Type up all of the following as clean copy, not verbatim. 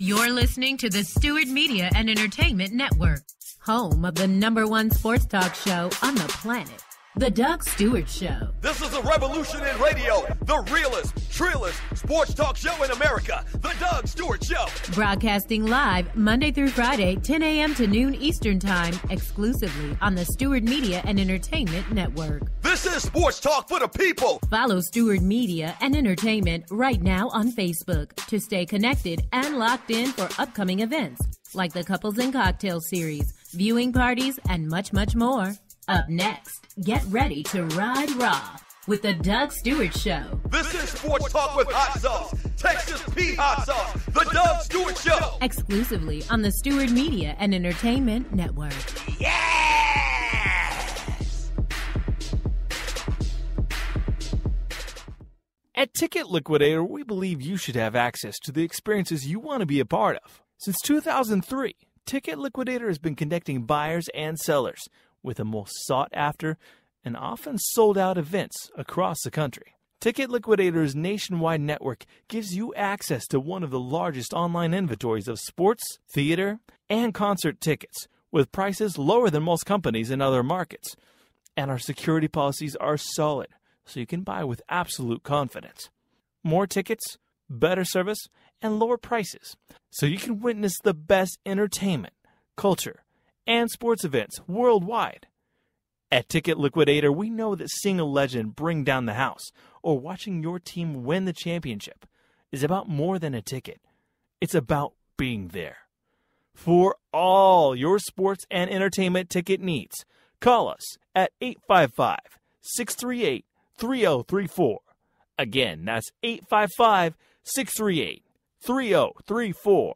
You're listening to the Stewart Media and Entertainment Network, home of the #1 sports talk show on the planet, The Doug Stewart Show. This is a revolution in radio, the realest, trillest sports talk show in America, The Doug Stewart Show. Broadcasting live Monday through Friday, 10 a.m. to noon Eastern Time, exclusively on the Stewart Media and Entertainment Network. This is sports talk for the people. Follow Stewart Media and Entertainment right now on Facebook to stay connected and locked in for upcoming events like the Couples and Cocktail Series, viewing parties, and much, much more. Up next, get ready to ride raw with the Doug Stewart Show. This is sports talk with hot sauce, Texas Pete hot sauce, the Doug Stewart Show. Exclusively on the Stewart Media and Entertainment Network. Yes! At Ticket Liquidator, we believe you should have access to the experiences you want to be a part of. Since 2003, Ticket Liquidator has been connecting buyers and sellers with the most sought-after and often sold-out events across the country. Ticket Liquidator's nationwide network gives you access to one of the largest online inventories of sports, theater, and concert tickets, with prices lower than most companies in other markets. And our security policies are solid, so you can buy with absolute confidence. More tickets, better service, and lower prices, so you can witness the best entertainment, culture, and sports events worldwide. At Ticket Liquidator, we know that seeing a legend bring down the house or watching your team win the championship is about more than a ticket. It's about being there. For all your sports and entertainment ticket needs, call us at 855-638-3034. Again, that's 855-638-3034.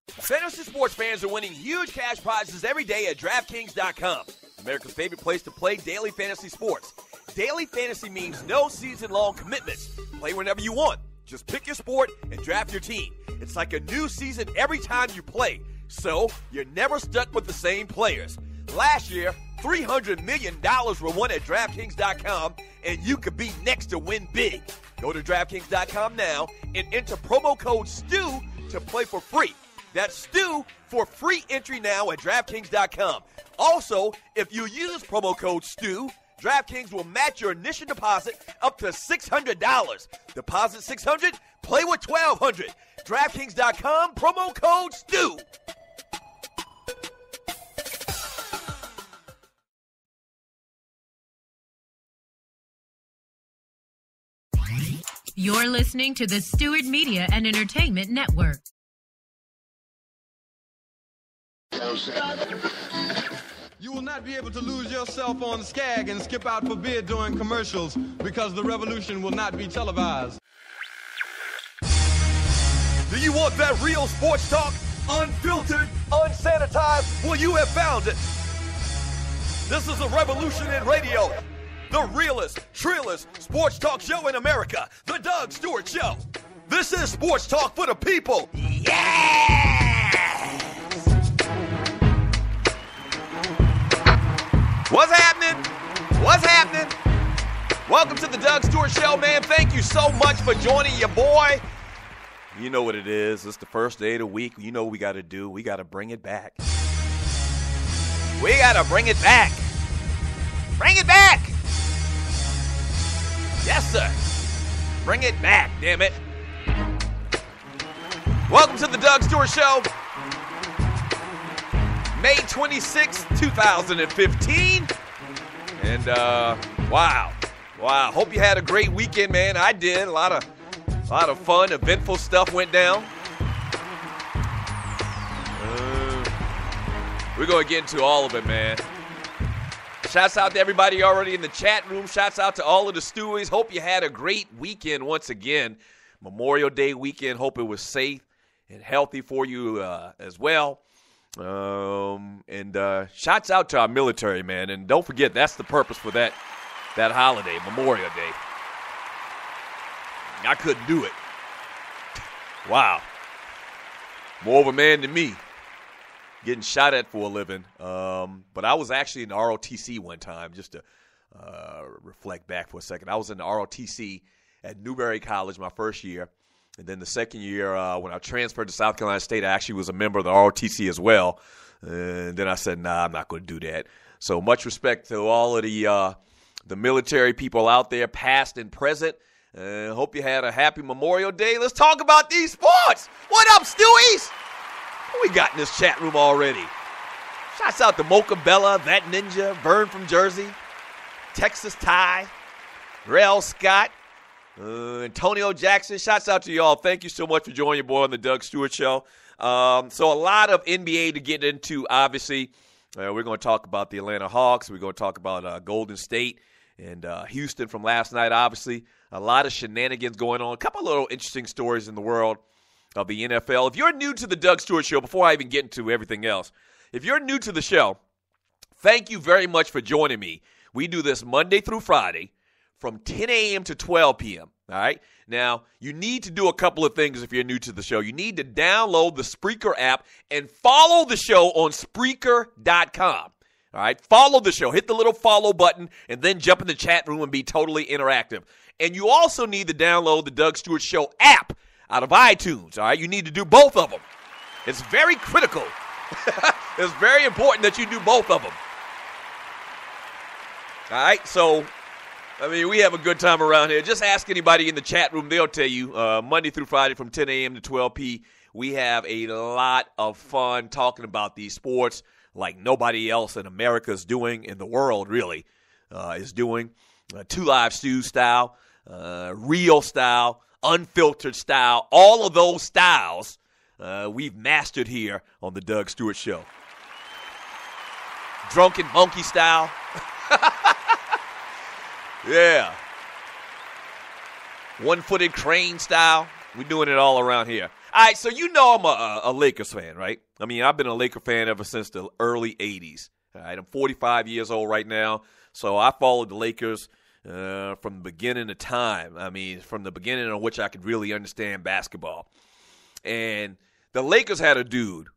Fantasy sports fans are winning huge cash prizes every day at DraftKings.com. America's favorite place to play daily fantasy sports. Daily fantasy means no season-long commitments. Play whenever you want. Just pick your sport and draft your team. It's like a new season every time you play, so you're never stuck with the same players. Last year, $300 million were won at DraftKings.com, and you could be next to win big. Go to DraftKings.com now and enter promo code STEW to play for free. That's Stu for free entry now at DraftKings.com. Also, if you use promo code STU, DraftKings will match your initial deposit up to $600. Deposit $600, play with $1,200. DraftKings.com, promo code STU. You're listening to the Stewart Media and Entertainment Network. You will not be able to lose yourself on Skag and skip out for beer during commercials because the revolution will not be televised. Do you want that real sports talk? Unfiltered, unsanitized? Well, you have found it. This is a revolution in radio. The realest, trillest sports talk show in America. The Doug Stewart Show. This is sports talk for the people. Yeah! What's happening? What's happening? Welcome to the Doug Stewart Show, man. Thank you so much for joining your boy. You know what it is. It's the first day of the week. You know what we got to do. We got to bring it back. We got to bring it back. Bring it back. Yes, sir. Bring it back, damn it. Welcome to the Doug Stewart Show. May 26, 2015. And, wow. Hope you had a great weekend, man. I did. A lot of fun, eventful stuff went down. We're going to get into all of it, man. Shouts out to everybody already in the chat room. Shouts out to all of the Stewies. Hope you had a great weekend once again. Memorial Day weekend. Hope it was safe and healthy for you as well. And shouts out to our military, man. And don't forget, that's the purpose for that holiday, Memorial Day. I couldn't do it. Wow. More of a man than me. Getting shot at for a living. But I was actually in the ROTC one time, just to reflect back for a second. I was in the ROTC at Newberry College my first year. And then the second year, when I transferred to South Carolina State, I actually was a member of the ROTC as well. And then I said, nah, I'm not going to do that. So much respect to all of the military people out there, past and present. Hope you had a happy Memorial Day. Let's talk about these sports. What up, Stewies? What we got in this chat room already? Shouts out to Mocha Bella, That Ninja, Vern from Jersey, Texas Ty, Rel Scott, Antonio Jackson. Shouts out to y'all. Thank you so much for joining your boy on the Doug Stewart Show. So a lot of NBA to get into, obviously. We're going to talk about the Atlanta Hawks. We're going to talk about Golden State and Houston from last night, obviously. A lot of shenanigans going on. A couple of little interesting stories in the world of the NFL. If you're new to the Doug Stewart Show, before I even get into everything else, if you're new to the show, thank you very much for joining me. We do this Monday through Friday from 10 a.m. to 12 p.m., all right? Now, you need to do a couple of things if you're new to the show. You need to download the Spreaker app and follow the show on Spreaker.com. All right, follow the show. Hit the little follow button and then jump in the chat room and be totally interactive. And you also need to download the Doug Stewart Show app out of iTunes. All right, you need to do both of them. It's very critical. It's very important that you do both of them. All right, so, I mean, we have a good time around here. Just ask anybody in the chat room. They'll tell you Monday through Friday from 10 a.m. to 12 p. We have a lot of fun talking about these sports like nobody else in America is doing, in the world really is doing. Two Live Stew style, real style, unfiltered style, all of those styles we've mastered here on the Doug Stewart Show. Drunken monkey style. Yeah. One-footed crane style. We're doing it all around here. All right, so you know I'm a Lakers fan, right? I mean, I've been a Laker fan ever since the early 80s. All right, I'm 45 years old right now, so I followed the Lakers from the beginning of time. I mean, from the beginning of which I could really understand basketball. And the Lakers had a dude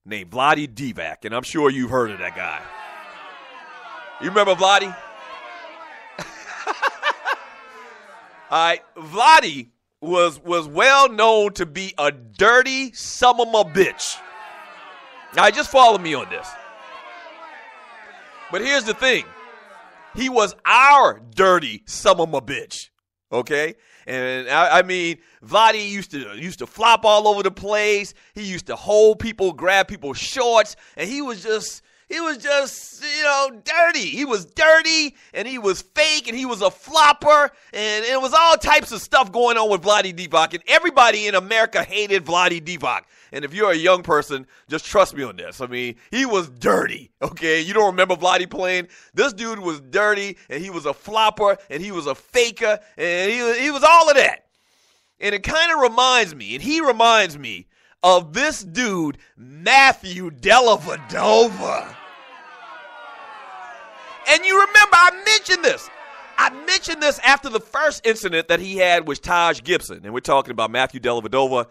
named Vlade Divac, and I'm sure you've heard of that guy. You remember Vlade? All right, Vlade was well known to be a dirty Summamabitch. Now, just follow me on this. But here's the thing. He was our dirty Summamabitch, okay? And I mean, Vlade used to flop all over the place. He used to hold people, grab people's shorts, and he was just, dirty. He was dirty, and he was fake, and he was a flopper, and it was all types of stuff going on with Vlade Divac, and everybody in America hated Vlade Divac. And if you're a young person, just trust me on this. I mean, he was dirty, okay? You don't remember Vlade playing? This dude was dirty, and he was a flopper, and he was a faker, and he was all of that. And it kind of reminds me, and he reminds me, of this dude, Matthew Dellavedova. And you remember, I mentioned this. I mentioned this after the first incident that he had with Taj Gibson. And we're talking about Matthew Dellavedova,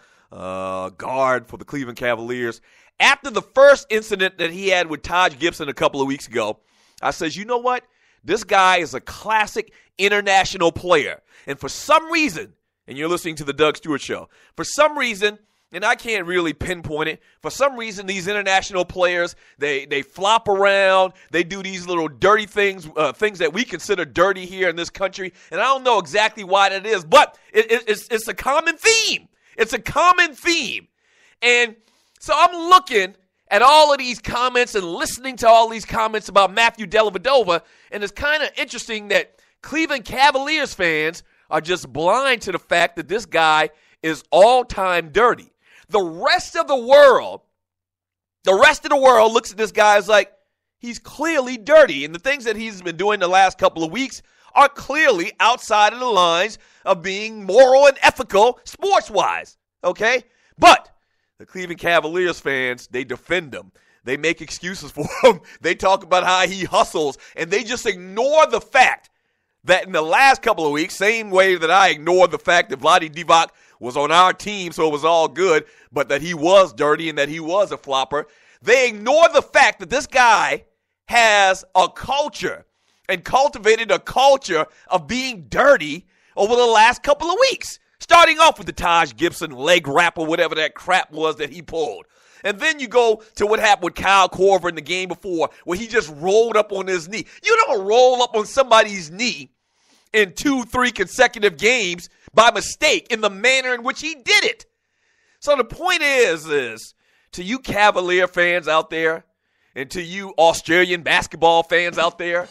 guard for the Cleveland Cavaliers. After the first incident that he had with Taj Gibson a couple of weeks ago, I says, you know what? This guy is a classic international player. And for some reason, and you're listening to the Doug Stewart Show, for some reason, and I can't really pinpoint it, for some reason these international players, they flop around, they do these little dirty things, things that we consider dirty here in this country, and I don't know exactly why that is, but it's a common theme. It's a common theme. And so I'm looking at all of these comments and listening to all these comments about Matthew Dellavedova, and it's kind of interesting that Cleveland Cavaliers fans are just blind to the fact that this guy is all-time dirty. The rest of the world looks at this guy as like, he's clearly dirty. And the things that he's been doing the last couple of weeks are clearly outside of the lines of being moral and ethical sports-wise, okay? But the Cleveland Cavaliers fans, they defend him. They make excuses for him. They talk about how he hustles, and they just ignore the fact that in the last couple of weeks, same way that I ignored the fact that Vlade Divac was on our team, so it was all good, but that he was dirty and that he was a flopper. They ignore the fact that this guy has a culture and cultivated a culture of being dirty over the last couple of weeks. Starting off with the Taj Gibson leg wrap or whatever that crap was that he pulled. And then you go to what happened with Kyle Korver in the game before where he just rolled up on his knee. You don't roll up on somebody's knee in 2-3 consecutive games by mistake in the manner in which he did it. So the point is to you Cavalier fans out there and to you Australian basketball fans out there,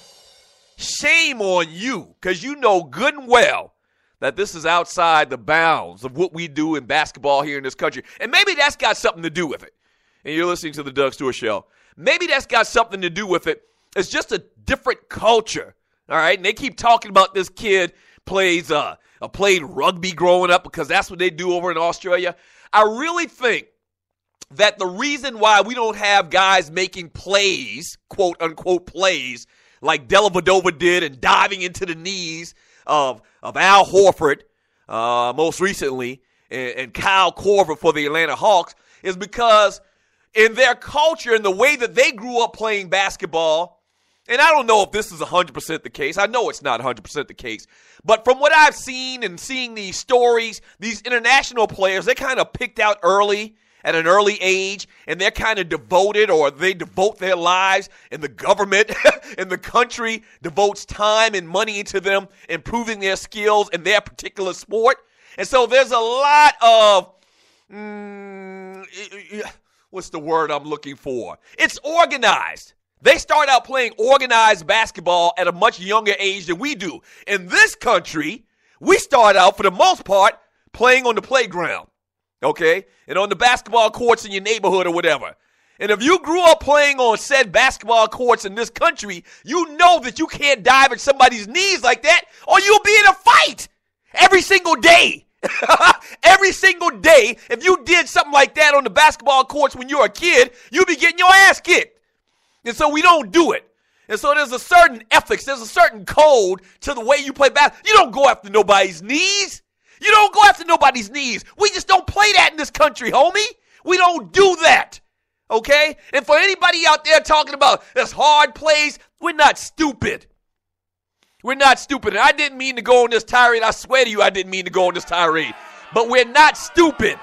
shame on you, because you know good and well that this is outside the bounds of what we do in basketball here in this country. And maybe that's got something to do with it. And you're listening to the Doug Stewart Show. Maybe that's got something to do with it. It's just a different culture, all right? And they keep talking about this kid played rugby growing up because that's what they do over in Australia. I really think that the reason why we don't have guys making plays, quote-unquote plays, like Dellavedova did and diving into the knees of Al Horford most recently and Kyle Korver for the Atlanta Hawks is because in their culture and the way that they grew up playing basketball, and I don't know if this is 100% the case. I know it's not 100% the case. But from what I've seen and seeing these stories, these international players, they kind of picked out early at an early age, and they're kind of devoted, or they devote their lives, and the government and the country devotes time and money into them improving their skills in their particular sport. And so there's a lot of, what's the word I'm looking for? It's organized. They start out playing organized basketball at a much younger age than we do. In this country, we start out, for the most part, playing on the playground. Okay, and on the basketball courts in your neighborhood or whatever. And if you grew up playing on said basketball courts in this country, you know that you can't dive at somebody's knees like that or you'll be in a fight every single day. Every single day, if you did something like that on the basketball courts when you were a kid, you'd be getting your ass kicked. And so we don't do it. And so there's a certain ethics, there's a certain code to the way you play basketball. You don't go after nobody's knees. You don't go after nobody's knees. We just don't play that in this country, homie. We don't do that, okay? And for anybody out there talking about this hard plays, we're not stupid. We're not stupid. And I didn't mean to go on this tirade. I swear to you I didn't mean to go on this tirade. But we're not stupid.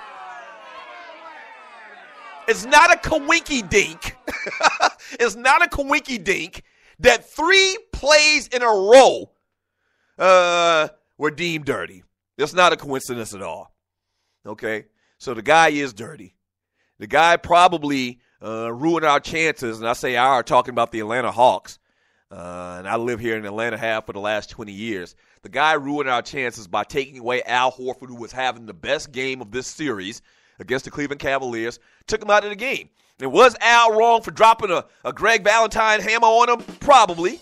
It's not a coinky-dink. It's not a coinky-dink that 3 plays in a row were deemed dirty. That's not a coincidence at all, okay? So the guy is dirty. The guy probably ruined our chances, and I say our, talking about the Atlanta Hawks, and I live here in Atlanta for the last 20 years. The guy ruined our chances by taking away Al Horford, who was having the best game of this series against the Cleveland Cavaliers, took him out of the game. And was Al wrong for dropping a Greg Valentine hammer on him? Probably,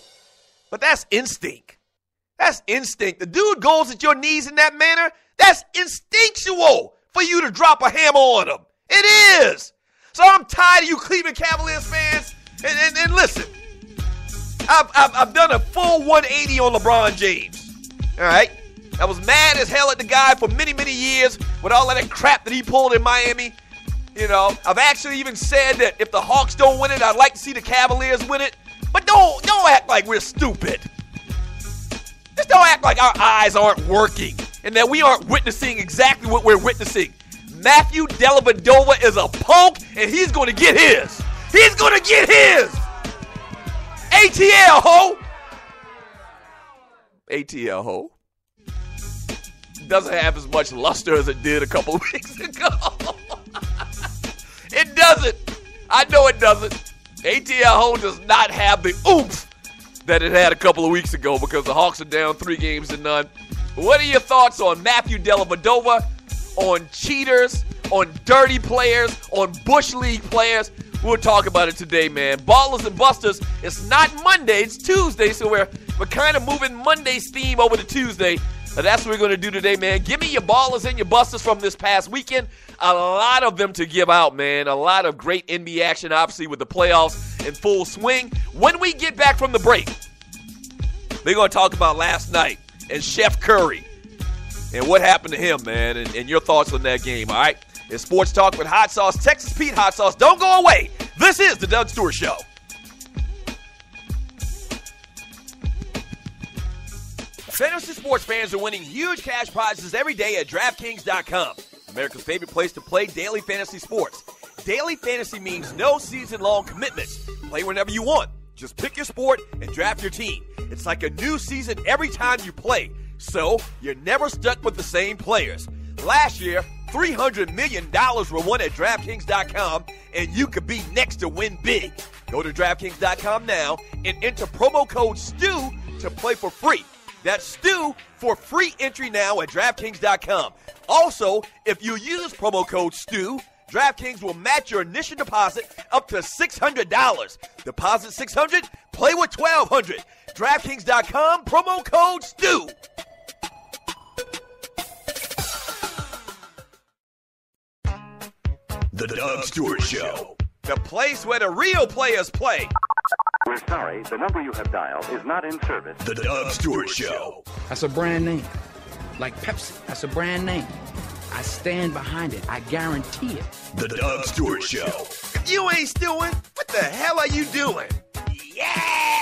but that's instinct. That's instinct. The dude goes at your knees in that manner. That's instinctual for you to drop a hammer on him. It is. So I'm tired of you Cleveland Cavaliers fans. And listen, I've done a full 180 on LeBron James. All right? I was mad as hell at the guy for many, many years with all of that crap that he pulled in Miami. You know, I've actually even said that if the Hawks don't win it, I'd like to see the Cavaliers win it. But don't act like we're stupid. Just don't act like our eyes aren't working and that we aren't witnessing exactly what we're witnessing. Matthew Dellavedova is a punk, and he's going to get his. He's going to get his. ATL, ho. ATL, ho. Doesn't have as much luster as it did a couple of weeks ago. It doesn't. I know it doesn't. ATL, ho does not have the oomph that it had a couple of weeks ago because the Hawks are down 3-0. What are your thoughts on Matthew Dellavedova, on cheaters, on dirty players, on Bush League players? We'll talk about it today, man. Ballas and Bustas, it's not Monday, it's Tuesday, so we're kind of moving Monday's theme over to Tuesday. That's what we're going to do today, man. Give me your Ballas and your Bustas from this past weekend. A lot of them to give out, man. A lot of great NBA action, obviously, with the playoffs in full swing. When we get back from the break, we're going to talk about last night and Chef Curry and what happened to him, man, and your thoughts on that game, all right? It's Sports Talk with Hot Sauce, Texas Pete Hot Sauce. Don't go away. This is the Doug Stewart Show. Fantasy sports fans are winning huge cash prizes every day at DraftKings.com, America's favorite place to play daily fantasy sports. Daily fantasy means no season-long commitments. Play whenever you want. Just pick your sport and draft your team. It's like a new season every time you play, so you're never stuck with the same players. Last year, $300 million were won at DraftKings.com, and you could be next to win big. Go to DraftKings.com now and enter promo code STU to play for free. That's STU for free entry now at DraftKings.com. Also, if you use promo code STU, DraftKings will match your initial deposit up to $600. Deposit $600, play with $1,200. DraftKings.com, promo code STU. The Doug Stewart Show. The place where the real players play. We're sorry, the number you have dialed is not in service. The Doug Stewart Show. That's a brand name. Like Pepsi, that's a brand name. I stand behind it. I guarantee it. The Doug Stewart Show. If you ain't stewing, what the hell are you doing? Yeah!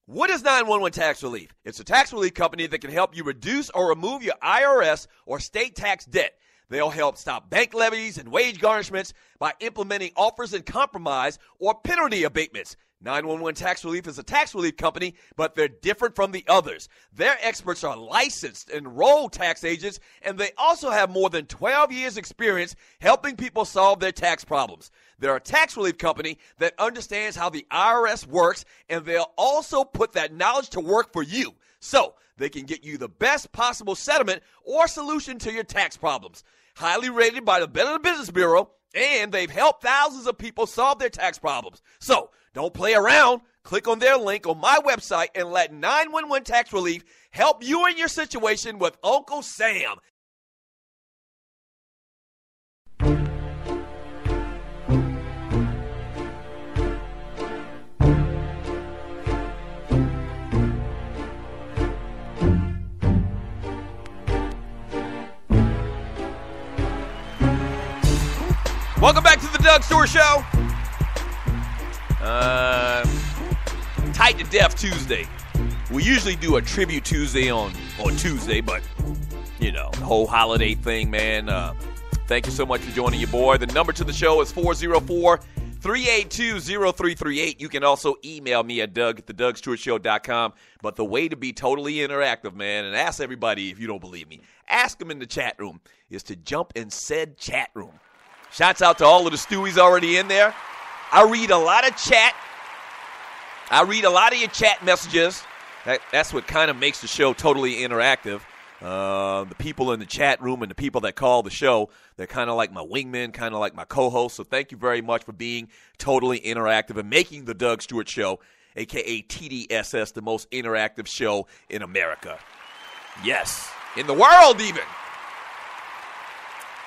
What is 911 Tax Relief? It's a tax relief company that can help you reduce or remove your IRS or state tax debt. They'll help stop bank levies and wage garnishments by implementing offers and compromise or penalty abatements. 911 Tax Relief is a tax relief company, but they're different from the others. Their experts are licensed, enrolled tax agents, and they also have more than 12 years' experience helping people solve their tax problems. They're a tax relief company that understands how the IRS works, and they'll also put that knowledge to work for you, so they can get you the best possible settlement or solution to your tax problems. Highly rated by the Better Business Bureau, and they've helped thousands of people solve their tax problems. So, don't play around. Click on their link on my website and let 911 Tax Relief help you in your situation with Uncle Sam. Welcome back to the Doug Stewart Show. Tight to Death Tuesday. We usually do a Tribute Tuesday on Tuesday, but, you know, the whole holiday thing, man. Thank you so much for joining your boy. The number to the show is 404-382-0338. You can also email me at doug@thedugstewartshow.com. But the way to be totally interactive, man, and ask everybody if you don't believe me, ask them in the chat room, is to jump in said chat room. Shouts out to all of the Stewies already in there. I read a lot of chat. I read a lot of your chat messages. That's what kind of makes the show totally interactive. The people in the chat room and the people that call the show, they're kind of like my wingmen, kind of like my co-hosts. So thank you very much for being totally interactive and making the Doug Stewart Show, a.k.a. TDSS, the most interactive show in America. Yes, in the world even.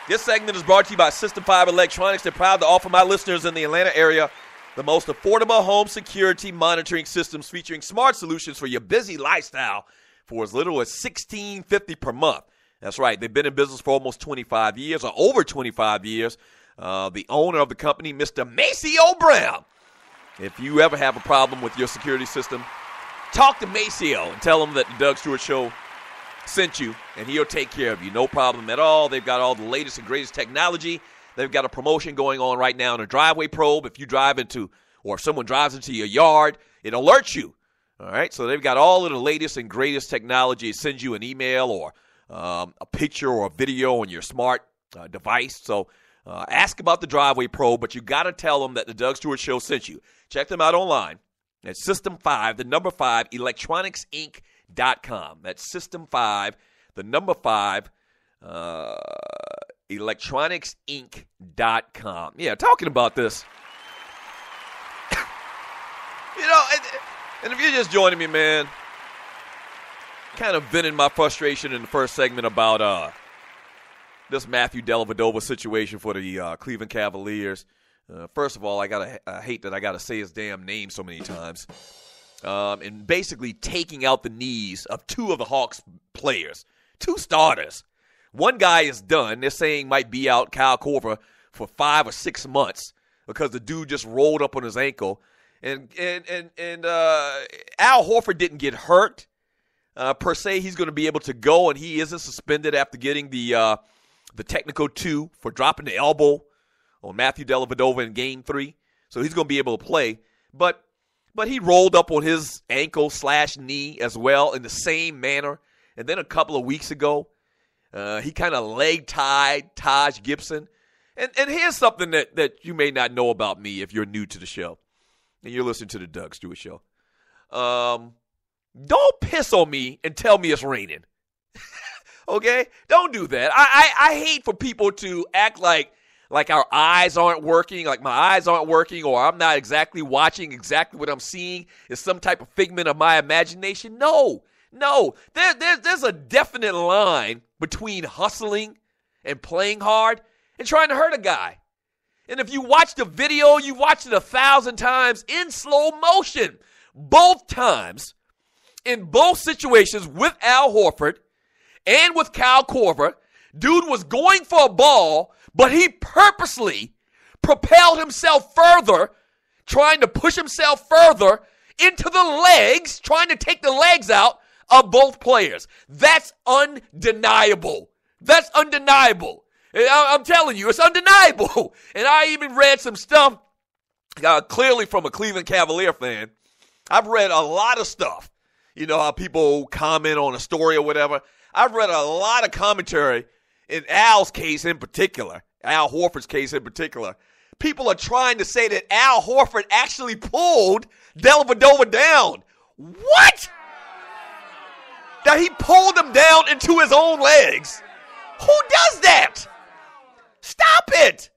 This segment is brought to you by System 5 Electronics. They're proud to offer my listeners in the Atlanta area the most affordable home security monitoring systems featuring smart solutions for your busy lifestyle for as little as $16.50 per month. That's right. They've been in business for almost 25 years or over 25 years. The owner of the company, Mr. Maceo Brown. If you ever have a problem with your security system, talk to Maceo and tell him that the Doug Stewart Show sent you, and he'll take care of you. No problem at all. They've got all the latest and greatest technology. They've got a promotion going on right now in a driveway probe. If you drive into, or if someone drives into your yard, it alerts you. All right, so they've got all of the latest and greatest technology. It sends you an email or a picture or a video on your smart device. So ask about the driveway probe, but you got to tell them that the Doug Stewart Show sent you. Check them out online at System 5, the number 5, electronicsinc.com. That's System 5, the number 5, electronicsinc.com. Yeah, talking about this. You know, and if you're just joining me, man, kind of venting my frustration in the first segment about this Matthew Dellavedova situation for the Cleveland Cavaliers. First of all, I hate that I got to say his damn name so many times. And basically taking out the knees of two of the Hawks players, two starters. One guy is done. They're saying might be out, Kyle Korver, for 5 or 6 months because the dude just rolled up on his ankle. And Al Horford didn't get hurt per se. He's going to be able to go, and he isn't suspended after getting the technical 2 for dropping the elbow on Matthew Dellavedova in Game 3. So he's going to be able to play. But he rolled up on his ankle/knee as well in the same manner. And then a couple of weeks ago, he kind of leg-tied Taj Gibson. And here's something that you may not know about me if you're new to the show. And you're listening to the Doug Stewart Show. Don't piss on me and tell me it's raining. Okay? Don't do that. I hate for people to act like our eyes aren't working, like my eyes aren't working, or I'm not exactly watching exactly what I'm seeing is some type of figment of my imagination. No. There's a definite line between hustling and playing hard and trying to hurt a guy. And if you watch the video, you watched it 1,000 times in slow motion. Both times, in both situations with Al Horford and with Kyle Korver, dude was going for a ball, but he purposely propelled himself further, trying to push himself further into the legs, trying to take the legs out of both players. That's undeniable. That's undeniable. I'm telling you, it's undeniable. And I even read some stuff, clearly from a Cleveland Cavalier fan. I've read a lot of stuff. You know how people comment on a story or whatever. I've read a lot of commentary in Al's case in particular, Al Horford's case in particular. People are trying to say that Al Horford actually pulled Dellavedova down. What? That he pulled him down into his own legs. Who does that? Stop it.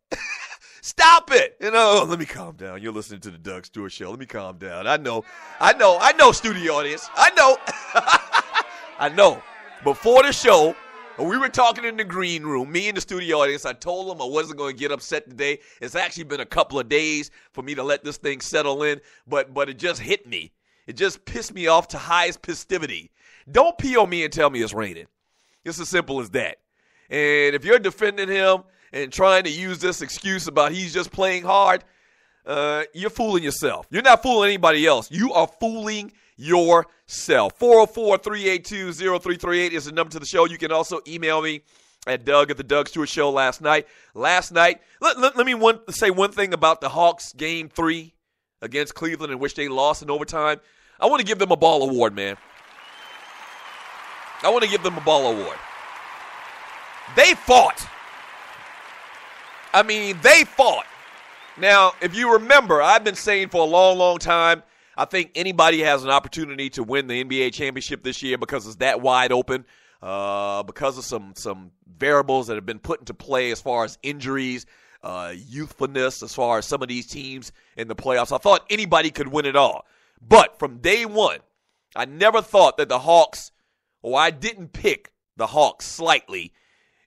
Stop it. Let me calm down. You're listening to the Doug Stewart Show. Let me calm down. I know, studio audience. I know. Before the show, we were talking in the green room, me and the studio audience. I told them I wasn't going to get upset today. It's actually been a couple of days for me to let this thing settle in, but it just hit me. It just pissed me off to highest festivity. Don't pee on me and tell me it's raining. It's as simple as that. And if you're defending him and trying to use this excuse about he's just playing hard, you're fooling yourself. You're not fooling anybody else. You are fooling yourself. 404-382-0338 is the number to the show. You can also email me at Doug at the Doug Stewart Show last night. Let me say one thing about the Hawks Game 3 against Cleveland in which they lost in overtime. I want to give them a ball award, man. I want to give them a ball award. They fought. They fought. Now, if you remember, I've been saying for a long, long time, I think anybody has an opportunity to win the NBA championship this year because it's that wide open, because of some variables that have been put into play as far as injuries, youthfulness, as far as some of these teams in the playoffs. I thought anybody could win it all. But from day one, I never thought that the Hawks, I didn't pick the Hawks slightly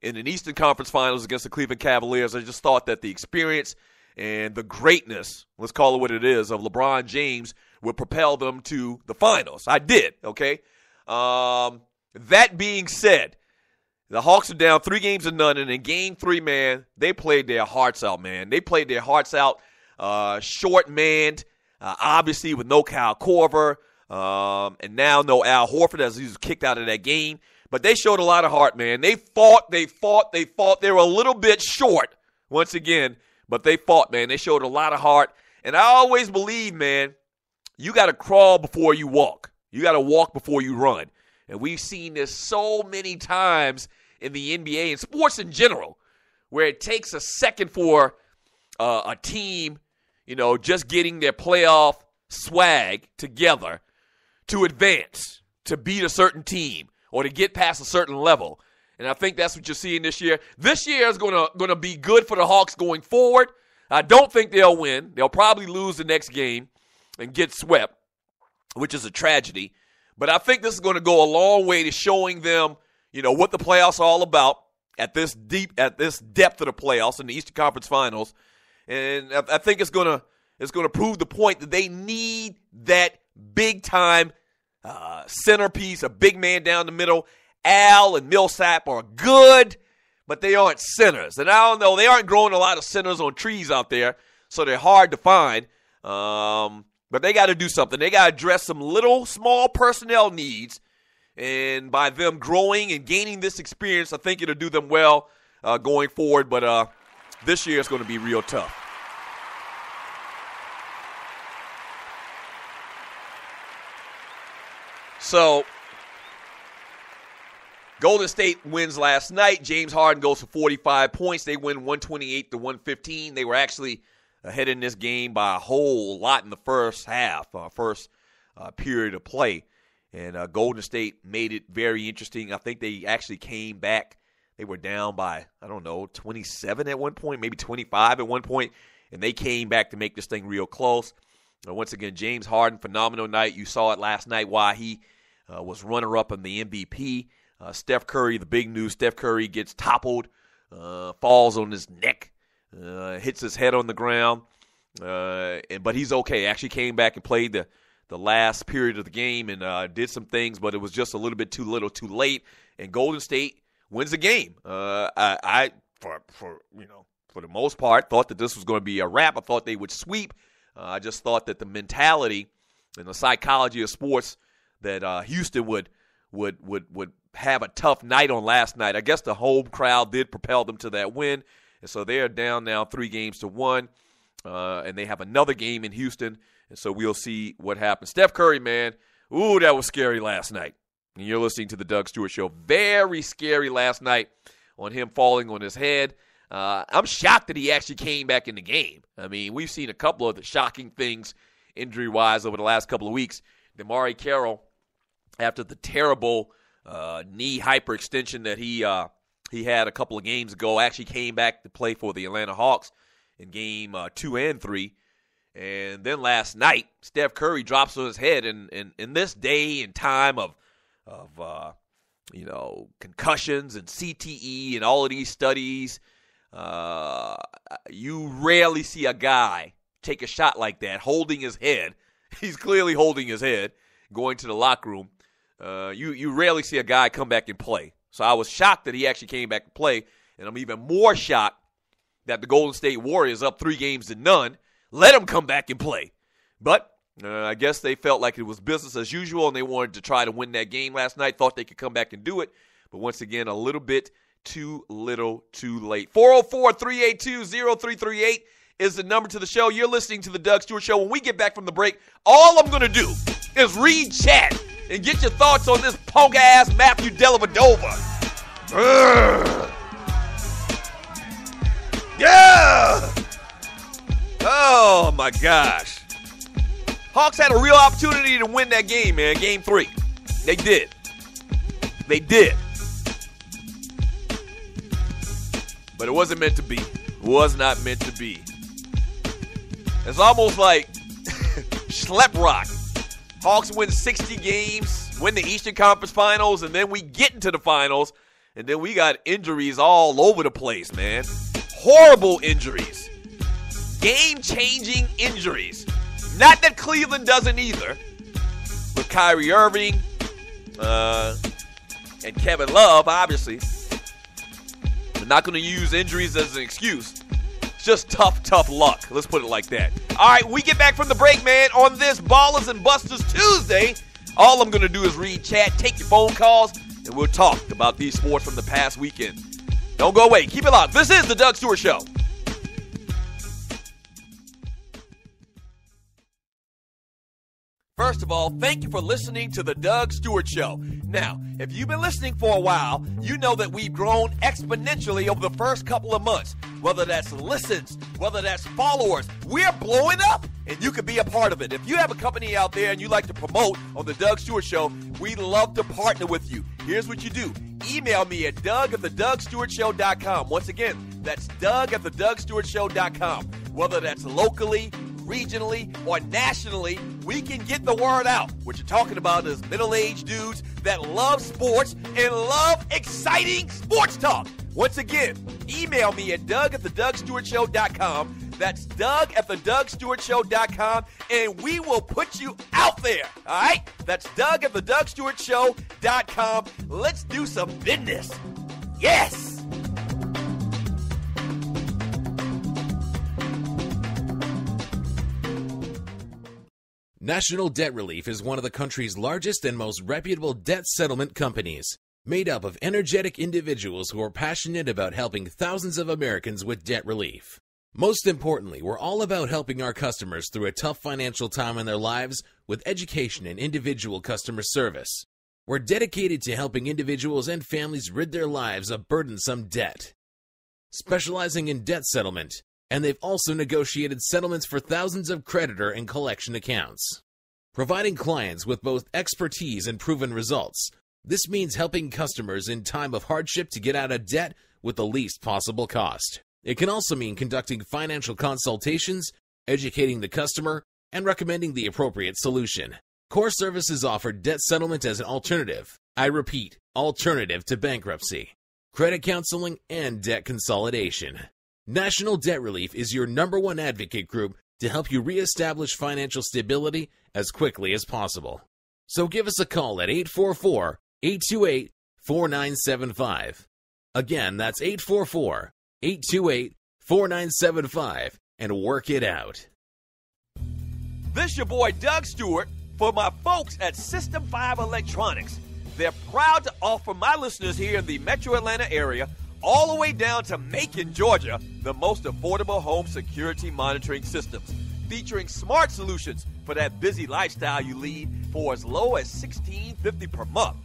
in an Eastern Conference Finals against the Cleveland Cavaliers. I just thought that the experience and the greatness, let's call it what it is, of LeBron James would propel them to the finals. I did, okay? That being said, the Hawks are down 3-0, and in Game 3, man, they played their hearts out, man. They played their hearts out, short-manned, obviously with no Kyle Korver, and now no Al Horford as he was kicked out of that game. But they showed a lot of heart, man. They fought. They were a little bit short, once again, but they fought, man. They showed a lot of heart. And I always believe, man, you got to crawl before you walk. You got to walk before you run. And we've seen this so many times in the NBA and sports in general, where it takes a second for a team, just getting their playoff swag together to advance, to beat a certain team, or to get past a certain level. And I think that's what you're seeing this year. This year is going to be good for the Hawks going forward. I don't think they'll win. They'll probably lose the next game and get swept, which is a tragedy. But I think this is going to go a long way to showing them, what the playoffs are all about at this depth of the playoffs in the Eastern Conference Finals. And I think it's going to prove the point that they need that big-time centerpiece, a big man down the middle. Al and Millsap are good, but they aren't centers. And I don't know, they aren't growing a lot of centers on trees out there, so they're hard to find. But they got to do something. They got to address some little small personnel needs. And by them growing and gaining this experience, I think it'll do them well going forward. But this year is going to be real tough. So, Golden State wins last night. James Harden goes for 45 points. They win 128-115. They were actually ahead in this game by a whole lot in the first half, period of play. And Golden State made it very interesting. I think they actually came back. They were down by, 27 at one point, maybe 25 at one point, and they came back to make this thing real close. Once again, James Harden, phenomenal night. You saw it last night why he was runner-up in the MVP. Steph Curry, the big news, Steph Curry gets toppled, falls on his neck, hits his head on the ground, but he's okay. Actually came back and played the last period of the game and did some things, but it was just a little bit too little too late, and Golden State wins the game. I for the most part, thought that this was going to be a wrap. I thought they would sweep. I just thought that the mentality and the psychology of sports that Houston would have a tough night on last night. I guess the home crowd did propel them to that win, and so they're down now 3-1, and they have another game in Houston, and so we'll see what happens. Steph Curry, man, ooh, that was scary last night. And you're listening to the Doug Stewart Show. Very scary last night on him falling on his head. I'm shocked that he actually came back in the game. I mean, we've seen a couple of the shocking things injury-wise over the last couple of weeks. DeMarre Carroll, after the terrible knee hyperextension that he had a couple of games ago, actually came back to play for the Atlanta Hawks in game 2 and 3. And then last night, Steph Curry drops on his head. And in this day and time of concussions and CTE and all of these studies, you rarely see a guy take a shot like that, holding his head. He's clearly holding his head, going to the locker room. You rarely see a guy come back and play. So I was shocked that he actually came back to play, and I'm even more shocked that the Golden State Warriors, up 3-0, let him come back and play. But I guess they felt like it was business as usual, and they wanted to try to win that game last night, thought they could come back and do it. But once again, a little bit too little too late. 404-382-0338 is the number to the show. You're listening to the Doug Stewart Show. When we get back from the break, all I'm going to do is read chat and get your thoughts on this punk-ass Matthew Dellavedova. Yeah! Oh, my gosh. Hawks had a real opportunity to win that game, man, game 3. They did. They did. But it wasn't meant to be. It was not meant to be. It's almost like schlep rock. Hawks win 60 games, win the Eastern Conference Finals, and then we get into the finals, and then we got injuries all over the place, man. Horrible injuries. Game-changing injuries. Not that Cleveland doesn't either. With Kyrie Irving and Kevin Love, obviously. We're not going to use injuries as an excuse. It's just tough luck. Let's put it like that. All right, we get back from the break, man, on this Ballas and Bustas Tuesday. All I'm going to do is read chat, take your phone calls, and we'll talk about these sports from the past weekend. Don't go away. Keep it locked. This is the Doug Stewart Show. First of all, thank you for listening to the Doug Stewart Show. Now, if you've been listening for a while, you know that we've grown exponentially over the first couple of months. Whether that's listens, whether that's followers, we're blowing up, and you can be a part of it. If you have a company out there and you like to promote on the Doug Stewart Show, we'd love to partner with you. Here's what you do. Email me at doug@thedougstewartshow.com. Once again, that's doug@thedougstewartshow.com. Whether that's locally, regionally, or nationally, we can get the word out. What you're talking about is middle-aged dudes that love sports and love exciting sports talk. Once again, email me at doug@thedougstewartshow.com. That's doug@thedougstewartshow.com, and we will put you out there, all right? That's doug@thedougstewartshow.com. Let's do some business. Yes! National Debt Relief is one of the country's largest and most reputable debt settlement companies, made up of energetic individuals who are passionate about helping thousands of Americans with debt relief. Most importantly, we're all about helping our customers through a tough financial time in their lives with education and individual customer service. We're dedicated to helping individuals and families rid their lives of burdensome debt. Specializing in debt settlement, and they've also negotiated settlements for thousands of creditor and collection accounts. Providing clients with both expertise and proven results, this means helping customers in time of hardship to get out of debt with the least possible cost. It can also mean conducting financial consultations, educating the customer, and recommending the appropriate solution. Core Services offer debt settlement as an alternative. I repeat, alternative to bankruptcy, credit counseling, and debt consolidation. National Debt Relief is your #1 advocate group to help you reestablish financial stability as quickly as possible. So give us a call at 844-828-4975. Again, that's 844-828-4975, and work it out. This your boy Doug Stewart for my folks at System 5 Electronics. They're proud to offer my listeners here in the Metro Atlanta area, all the way down to Macon, Georgia, the most affordable home security monitoring systems, featuring smart solutions for that busy lifestyle you lead for as low as $16.50 per month.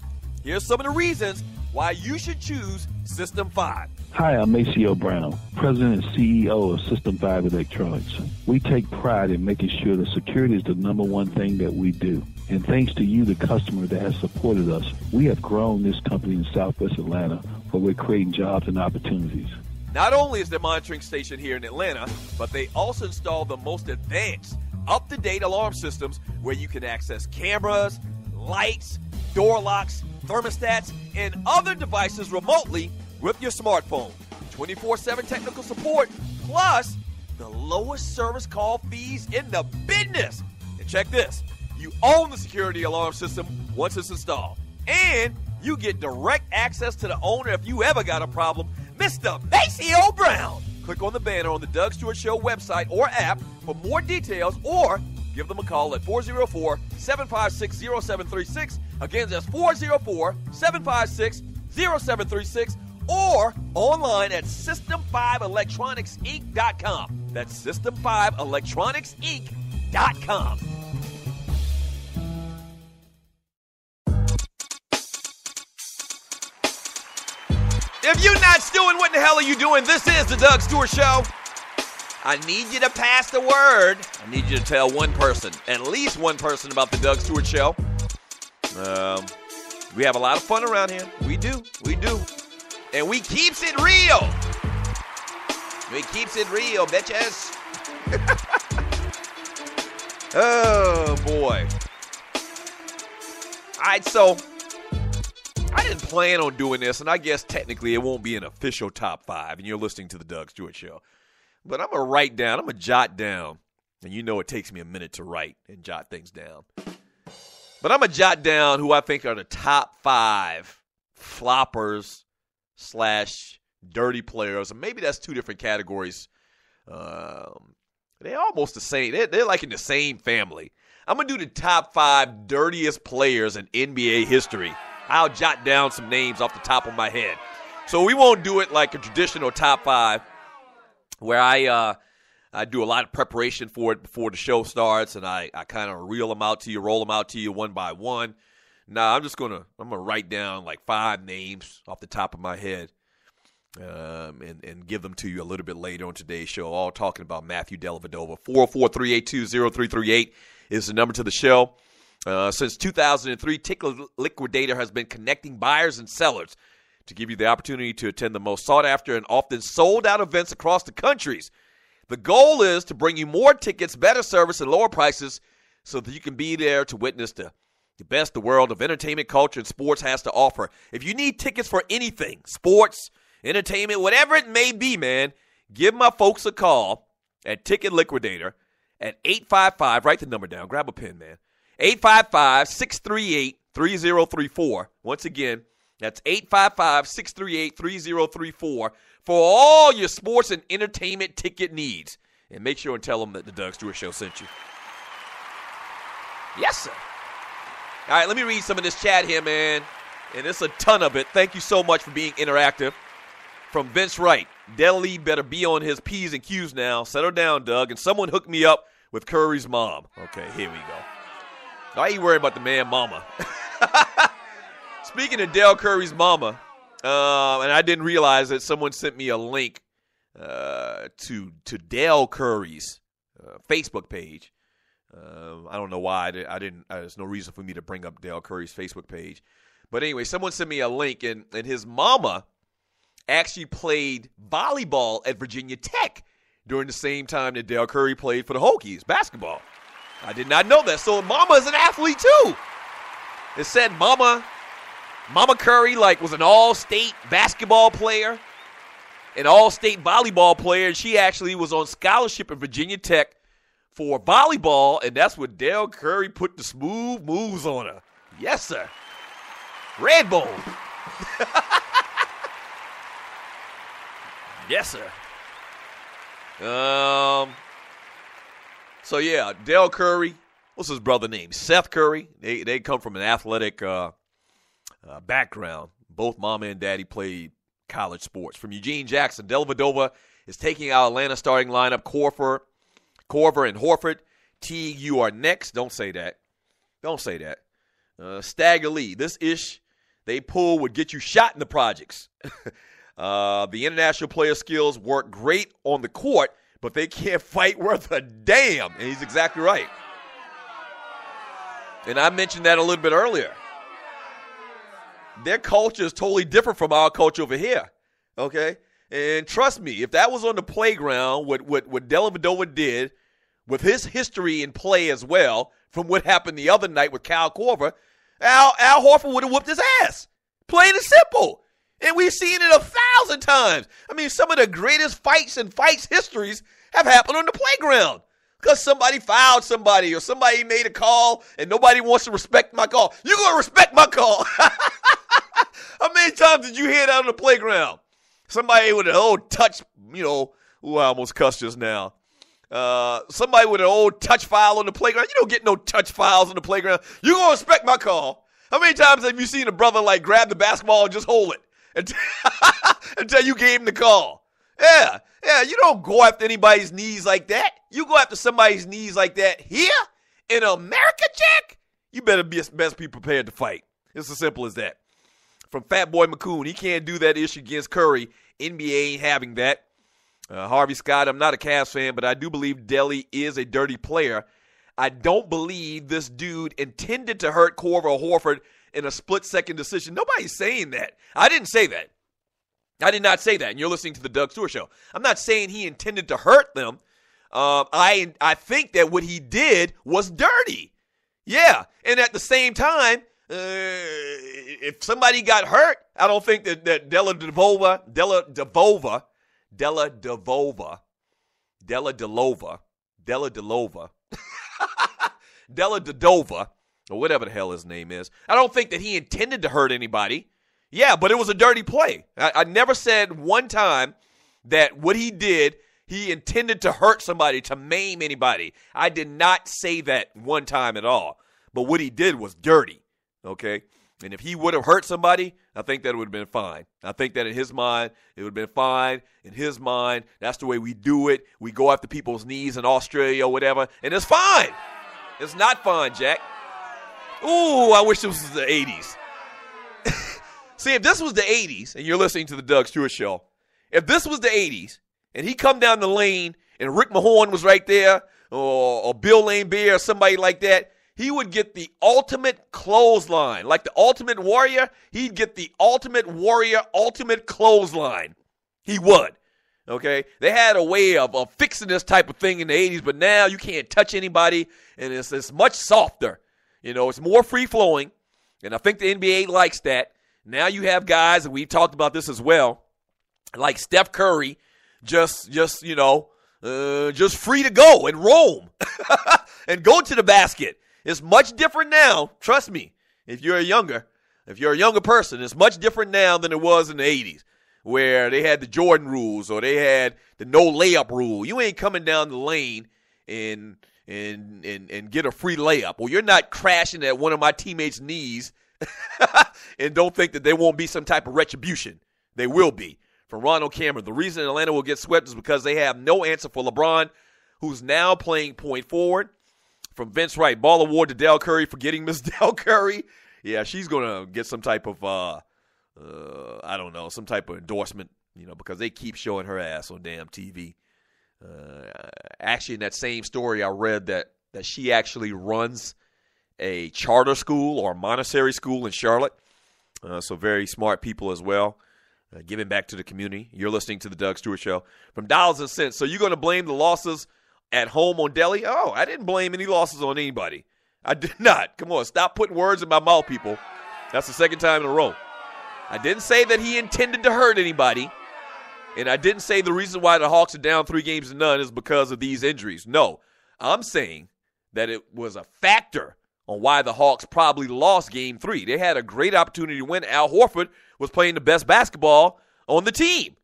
Here's some of the reasons why you should choose System 5. Hi, I'm Maceo Brown, President and CEO of System 5 Electronics. We take pride in making sure that security is the #1 thing that we do. And thanks to you, the customer that has supported us, we have grown this company in Southwest Atlanta, where we're creating jobs and opportunities. Not only is their monitoring station here in Atlanta, but they also install the most advanced, up-to-date alarm systems where you can access cameras, lights, door locks, thermostats, and other devices remotely with your smartphone. 24/7 technical support, plus the lowest service call fees in the business. And check this, you own the security alarm system once it's installed. And you get direct access to the owner if you ever got a problem, Mr. Maceo Brown. Click on the banner on the Doug Stewart Show website or app for more details, or give them a call at 404-756-0736. Again, that's 404-756-0736, or online at System5ElectronicsInc.com. That's System5ElectronicsInc.com. If you're not stewing, what the hell are you doing? This is the Doug Stewart Show. I need you to pass the word. I need you to tell one person, at least one person, about the Doug Stewart Show. We have a lot of fun around here. We do. And we keeps it real. We keeps it real, bitches. Oh, boy. All right, so I didn't plan on doing this, and I guess technically it won't be an official top 5, and you're listening to the Doug Stewart Show. But I'm going to jot down, and you know it takes me a minute to write and jot things down. But I'm going to jot down who I think are the top 5 floppers / dirty players, and maybe that's 2 different categories. They're almost the same. They're like in the same family. I'm going to do the top 5 dirtiest players in NBA history. I'll jot down some names off the top of my head. So we won't do it like a traditional top 5 where I do a lot of preparation for it before the show starts, and I kind of roll them out to you one by one. Nah, I'm gonna write down like 5 names off the top of my head and give them to you a little bit later on today's show, all talking about Matthew Dellavedova. 404-382-0338 is the number to the show. Since 2003, Ticket Liquidator has been connecting buyers and sellers to give you the opportunity to attend the most sought-after and often sold-out events across the countries. The goal is to bring you more tickets, better service, and lower prices so that you can be there to witness the best the world of entertainment, culture, and sports has to offer. If you need tickets for anything, sports, entertainment, whatever it may be, man, give my folks a call at Ticket Liquidator at 855, write the number down, grab a pen, man, 855-638-3034. Once again, that's 855-638-3034 for all your sports and entertainment ticket needs. And make sure and tell them that the Doug Stewart Show sent you. Yes, sir. All right, let me read some of this chat here, man. And it's a ton of it. Thank you so much for being interactive. From Vince Wright, Deli better be on his P's and Q's now. Settle down, Doug. And someone hooked me up with Curry's mom. Okay, here we go. I ain't worried about the man mama. Speaking of Dell Curry's mama, and I didn't realize that someone sent me a link to Dell Curry's Facebook page. I don't know why I didn't. There's no reason for me to bring up Dell Curry's Facebook page. But anyway, someone sent me a link, and his mama actually played volleyball at Virginia Tech during the same time that Dell Curry played for the Hokies basketball. I did not know that. So Mama is an athlete too. It said Mama Curry was an all-state basketball player, an all-state volleyball player, and she actually was on scholarship at Virginia Tech for volleyball, and that's what Dell Curry put the smooth moves on her. Yes, sir. Redbone. Yes, sir. So, yeah, Dell Curry. What's his brother name? Seth Curry. They come from an athletic background. Both mama and daddy played college sports. From Eugene Jackson, Dellavedova is taking our Atlanta starting lineup. Korver and Horford. Teague, you are next. Don't say that. Don't say that. Stagger Lee. This ish they pull would get you shot in the projects. The international player skills work great on the court, but they can't fight worth a damn. And he's exactly right. And I mentioned that a little bit earlier. Their culture is totally different from our culture over here. Okay? And trust me, if that was on the playground, what Dellavedova did with his history in play as well, from what happened the other night with Kyle Korver, Al Horford would have whooped his ass. Plain and simple. And we've seen it 1,000 times. I mean, some of the greatest fights histories have happened on the playground. Because somebody fouled somebody or somebody made a call and nobody wants to respect my call. You're going to respect my call. How many times did you hear that on the playground? Somebody with an old touch, I almost cussed just now. Somebody with an old touch foul on the playground. You don't get no touch fouls on the playground. You're going to respect my call. How many times have you seen a brother grab the basketball and just hold it until you gave him the call? Yeah, you don't go after anybody's knees like that. You go after somebody's knees like that here in America, Jack, you better best be prepared to fight. It's as simple as that. From Fat Boy McCoon, he can't do that issue against Curry. NBA ain't having that. Harvey Scott, I'm not a Cavs fan, but I do believe Delly is a dirty player. I don't believe this dude intended to hurt Korver or Horford in a split-second decision. Nobody's saying that. I didn't say that. I did not say that, and you're listening to the Doug Stewart Show. I'm not saying he intended to hurt them. I think that what he did was dirty. Yeah, and at the same time, if somebody got hurt, I don't think that Dellavedova, or whatever the hell his name is, I don't think that he intended to hurt anybody. Yeah, but it was a dirty play. I never said one time that what he did, he intended to hurt somebody, to maim anybody. I did not say that one time at all. But what he did was dirty, okay? And if he would have hurt somebody, I think that would have been fine. I think that in his mind, it would have been fine. In his mind, that's the way we do it. We go after people's knees in Australia or whatever, and it's fine. It's not fine, Jack. Ooh, I wish this was the 80s. See, if this was the 80s, and you're listening to the Doug Stewart Show, if this was the 80s, and he come down the lane, and Rick Mahorn was right there, or Bill Laimbeer or somebody like that, he would get the ultimate clothesline. Like the Ultimate Warrior, he'd get the Ultimate Warrior ultimate clothesline. He would. Okay? They had a way of fixing this type of thing in the 80s, but now you can't touch anybody, and it's much softer. It's more free-flowing, and I think the NBA likes that. Now you have guys, and we've talked about this as well, like Steph Curry, just free to go and roam and go to the basket. It's much different now. Trust me, if you're a younger person, it's much different now than it was in the 80s, where they had the Jordan rules or they had the no layup rule. You ain't coming down the lane and get a free layup, or you're not crashing at one of my teammates' knees and don't think that there won't be some type of retribution. They will be. From Ronald Cameron, the reason Atlanta will get swept is because they have no answer for LeBron, who's now playing point forward. From Vince Wright, ball award to Del Curry for getting Miss Del Curry. Yeah, she's going to get some type of, I don't know, some type of endorsement, because they keep showing her ass on damn TV. Actually, in that same story, I read that she actually runs a charter school or Montessori school in Charlotte. So very smart people as well. Giving back to the community. You're listening to the Doug Stewart Show. From Dollars and Cents. So you're going to blame the losses at home on Delhi? Oh, I didn't blame any losses on anybody. I did not. Come on, stop putting words in my mouth, people. That's the second time in a row. I didn't say that he intended to hurt anybody. And I didn't say the reason why the Hawks are down 3-0 is because of these injuries. No, I'm saying that it was a factor on why the Hawks probably lost Game 3. They had a great opportunity to win. Al Horford was playing the best basketball on the team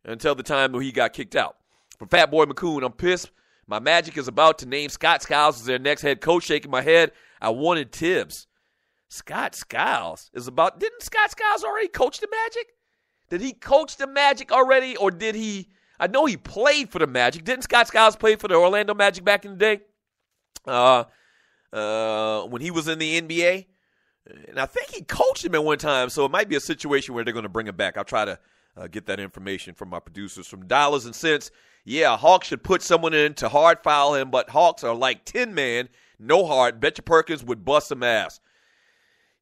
until the time when he got kicked out. From Fat Boy McCoon, I'm pissed. My Magic is about to name Scott Skiles as their next head coach. Shaking my head. I wanted Tibbs. Scott Skiles is about – didn't Scott Skiles already coach the Magic? Did he coach the Magic already, or did he – I know he played for the Magic. Didn't Scott Skiles play for the Orlando Magic back in the day? When he was in the NBA. And I think he coached him at one time, so it might be a situation where they're going to bring him back. I'll try to get that information from my producers. From Dollars and Cents, yeah, Hawks should put someone in to hard foul him, but Hawks are like 10-man, no heart. Betcha Perkins would bust some ass.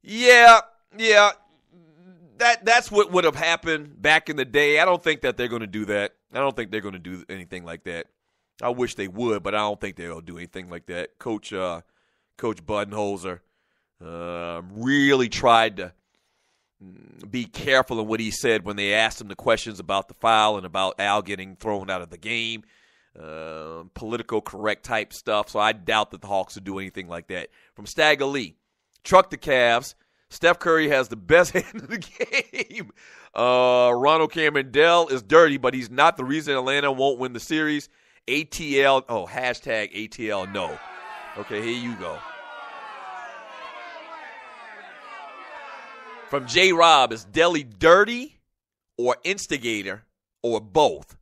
Yeah, that's what would have happened back in the day. I don't think that they're going to do that. I don't think they're going to do anything like that. I wish they would, but I don't think they'll do anything like that. Coach Budenholzer really tried to be careful in what he said when they asked him the questions about the foul and about Al getting thrown out of the game. Political correct type stuff, so I doubt that the Hawks will do anything like that. From Stagger Lee, truck the Cavs. Steph Curry has the best hand of the game. Ronald Cameron, Dell is dirty, but he's not the reason Atlanta won't win the series. ATL, hashtag ATL no. Okay, here you go. From J. Rob, is Delhi dirty or instigator or both?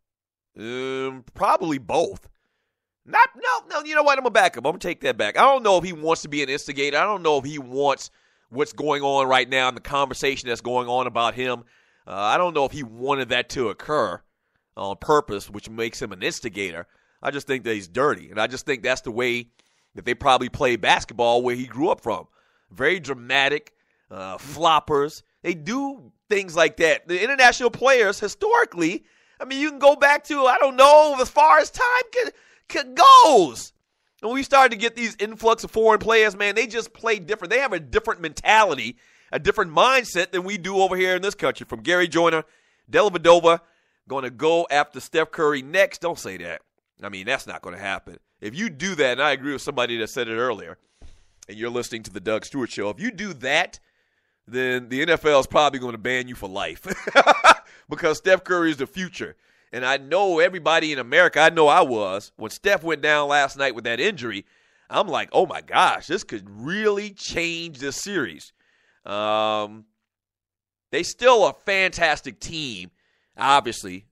Probably both. No, you know what? I'm going to back up. I'm going to take that back. I don't know if he wants to be an instigator. I don't know if he wants what's going on right now and the conversation that's going on about him. I don't know if he wanted that to occur on purpose, which makes him an instigator. I just think that he's dirty, and I just think that's the way that they probably play basketball where he grew up from. Very dramatic, floppers. They do things like that. The international players, historically, I mean, you can go back to, I don't know, as far as time goes. And we started to get these influx of foreign players, man, they just play different. They have a different mentality, a different mindset than we do over here in this country. From Gary Joyner, Dellavedova going to go after Steph Curry next. Don't say that. I mean, that's not going to happen. If you do that, and I agree with somebody that said it earlier, and you're listening to the Doug Stewart Show, if you do that, then the NFL is probably going to ban you for life because Steph Curry is the future. And I know everybody in America, I know I was, when Steph went down last night with that injury, I'm like, oh, my gosh, this could really change this series. They still a fantastic team, obviously,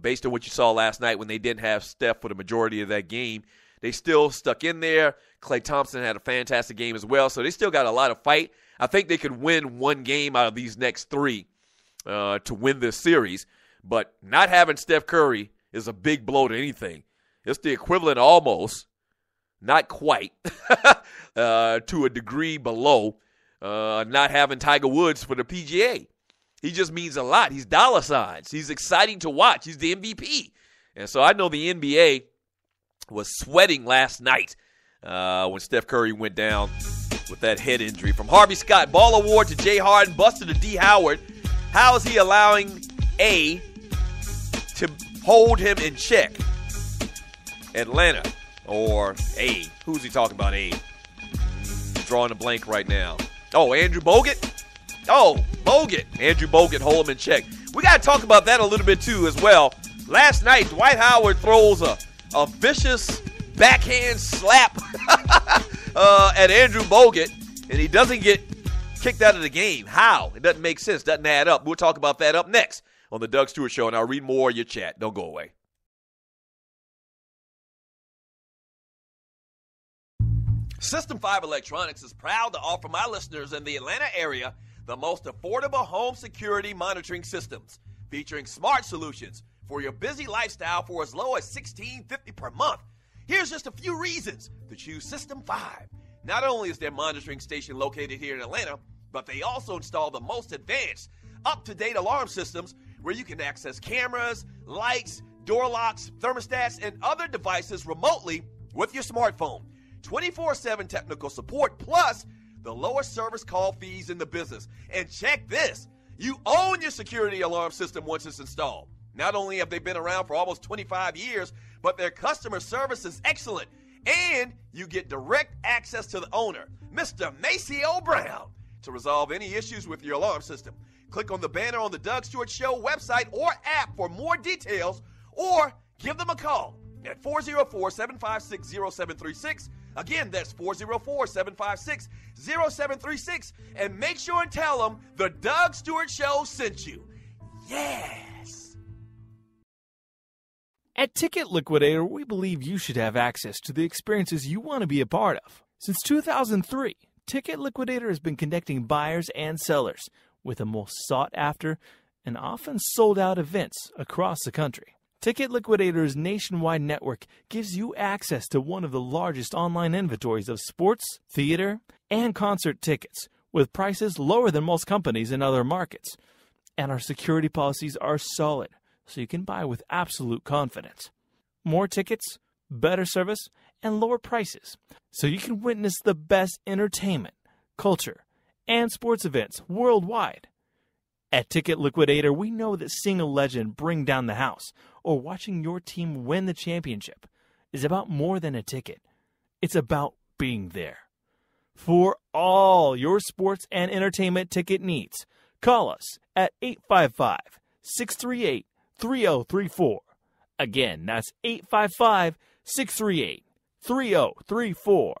based on what you saw last night when they didn't have Steph for the majority of that game. They still stuck in there. Klay Thompson had a fantastic game as well, so they still got a lot of fight. I think they could win one game out of these next three to win this series. But not having Steph Curry is a big blow to anything. It's the equivalent almost, not quite, to a degree below not having Tiger Woods for the PGA. He just means a lot. He's dollar signs. He's exciting to watch. He's the MVP. And so I know the NBA was sweating last night when Steph Curry went down with that head injury. From Harvey Scott, Ball Award to Jay Harden, Buster to D. Howard. How is he allowing A to hold him in check? Atlanta or A. Who's he talking about, A? Drawing a blank right now. Oh, Andrew Bogut? Oh, Bogut. Andrew Bogut, hold him in check. We got to talk about that a little bit, too, as well. Last night, Dwight Howard throws a vicious backhand slap at Andrew Bogut, and he doesn't get kicked out of the game. How? It doesn't make sense. Doesn't add up. We'll talk about that up next on the Doug Stewart Show, and I'll read more of your chat. Don't go away. System 5 Electronics is proud to offer my listeners in the Atlanta area the most affordable home security monitoring systems, featuring smart solutions for your busy lifestyle for as low as $16.50 per month. Here's just a few reasons to choose System 5. Not only is their monitoring station located here in Atlanta, but they also install the most advanced, up-to-date alarm systems where you can access cameras, lights, door locks, thermostats, and other devices remotely with your smartphone. 24/7 technical support, plus the lowest service call fees in the business. And check this, you own your security alarm system once it's installed. Not only have they been around for almost 25 years, but their customer service is excellent. And you get direct access to the owner, Mr. Maceo Brown, to resolve any issues with your alarm system. Click on the banner on the Doug Stewart Show website or app for more details, or give them a call at 404-756-0736. Again, that's 404-756-0736. And make sure and tell them the Doug Stewart Show sent you. Yes! At Ticket Liquidator, we believe you should have access to the experiences you want to be a part of. Since 2003, Ticket Liquidator has been connecting buyers and sellers with the most sought-after and often sold-out events across the country. Ticket Liquidator's nationwide network gives you access to one of the largest online inventories of sports, theater, and concert tickets, with prices lower than most companies in other markets. And our security policies are solid, so you can buy with absolute confidence. More tickets, better service, and lower prices, so you can witness the best entertainment, culture, and sports events worldwide. At Ticket Liquidator, we know that seeing a legend bring down the house or watching your team win the championship is about more than a ticket. It's about being there. For all your sports and entertainment ticket needs, call us at 855-638-3034. Again, that's 855-638-3034.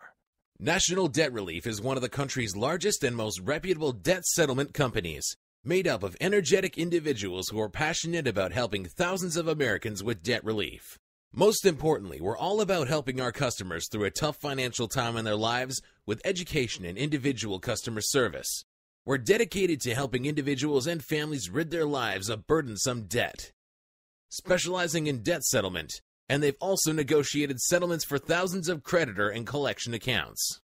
National Debt Relief is one of the country's largest and most reputable debt settlement companies, made up of energetic individuals who are passionate about helping thousands of Americans with debt relief. Most importantly, we're all about helping our customers through a tough financial time in their lives with education and individual customer service. We're dedicated to helping individuals and families rid their lives of burdensome debt. Specializing in debt settlement, and they've also negotiated settlements for thousands of creditor and collection accounts.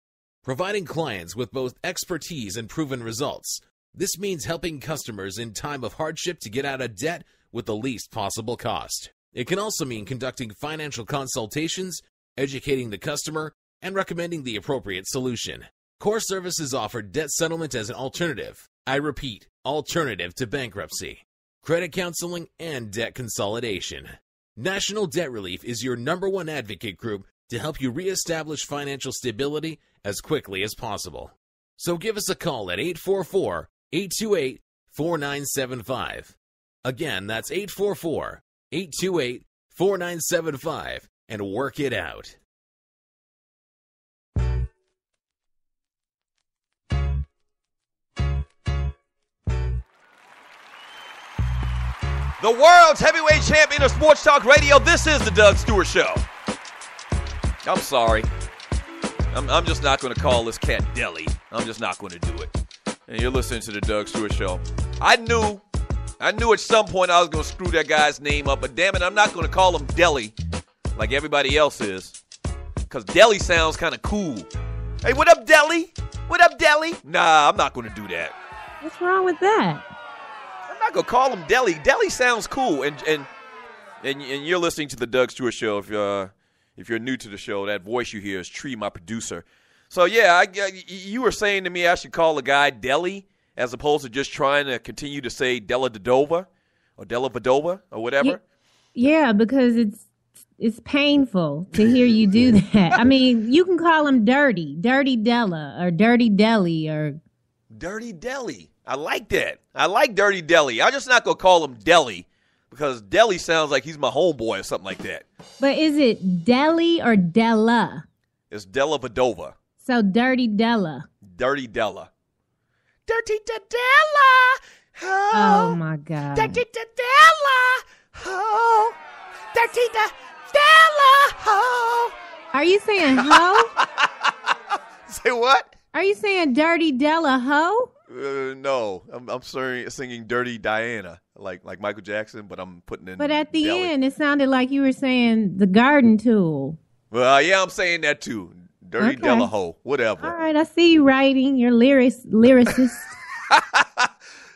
Providing clients with both expertise and proven results, this means helping customers in time of hardship to get out of debt with the least possible cost. It can also mean conducting financial consultations, educating the customer, and recommending the appropriate solution. Core Services offer debt settlement as an alternative. I repeat, alternative to bankruptcy, credit counseling, and debt consolidation. National Debt Relief is your #1 advocate group to help you reestablish financial stability as quickly as possible. So give us a call at 844-828-4975. Again, that's 844-828-4975, and work it out. The world's heavyweight champion of Sports Talk Radio, this is the Doug Stewart Show. I'm sorry. I'm just not going to call this cat Deli. I'm just not going to do it. And you're listening to the Doug Stewart Show. I knew at some point I was going to screw that guy's name up, but damn it, I'm not going to call him Deli like everybody else is, because Deli sounds kind of cool. Hey, what up, Deli? What up, Deli? Nah, I'm not going to do that. What's wrong with that? I'm not going to call him Deli. Deli sounds cool. And you're listening to the Doug Stewart Show. If you're new to the show, that voice you hear is Tree, my producer. So, yeah, you were saying to me I should call the guy Deli as opposed to just trying to continue to say Dellavedova or Dellavedova or whatever. Yeah, because it's painful to hear you do that. I mean, you can call him Dirty Della or Dirty Deli or Dirty Deli. I like that. I like Dirty Deli. I'm just not going to call him Deli because Deli sounds like he's my homeboy or something like that. But is it Deli or Della? It's Dellavedova. So Dirty Della. Dirty Della. Dirty Della. Oh, my God. Dirty Della. Oh. Dirty Della. Oh. Are you saying ho? Say what? Are you saying Dirty Della ho? No. I'm singing Dirty Diana, like Michael Jackson, but I'm putting in But at the Deli. end, it sounded like you were saying the garden tool. Well, yeah, I'm saying that too. Dirty Okay. Della ho, whatever. All right, I see you writing. You're lyricist.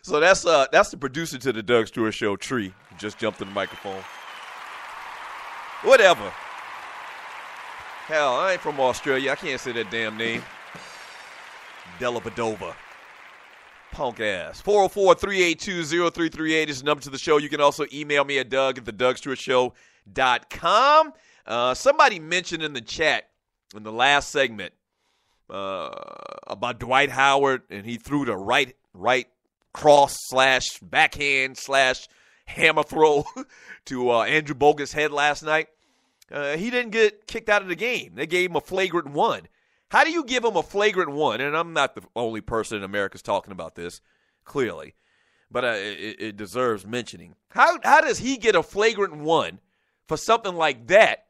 So that's the producer to the Doug Stewart Show, Tree. Who just jumped in the microphone. Whatever. Hell, I ain't from Australia. I can't say that damn name. Dellavedova. Punk ass. 404-382-0338 is the number to the show. You can also email me at doug@thedougstewartshow.com. Somebody mentioned in the chat in the last segment about Dwight Howard, and he threw the right cross / backhand / hammer throw to Andrew Bogut's head last night. He didn't get kicked out of the game. They gave him a flagrant one. How do you give him a flagrant one? And I'm not the only person in America's talking about this, clearly. But it deserves mentioning. How does he get a flagrant one for something like that,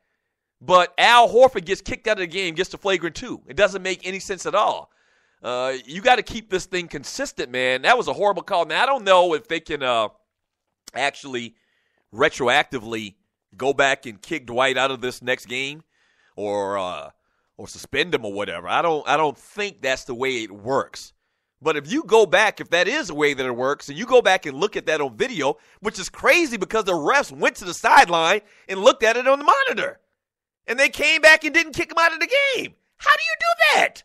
but Al Horford gets kicked out of the game, gets the flagrant two? It doesn't make any sense at all. You got to keep this thing consistent, man. That was a horrible call. Now, I don't know if they can actually retroactively go back and kick Dwight out of this next game or suspend him or whatever. I don't think that's the way it works. But if you go back, if that is the way that it works, and you go back and look at that on video, which is crazy because the refs went to the sideline and looked at it on the monitor, and they came back and didn't kick him out of the game. How do you do that?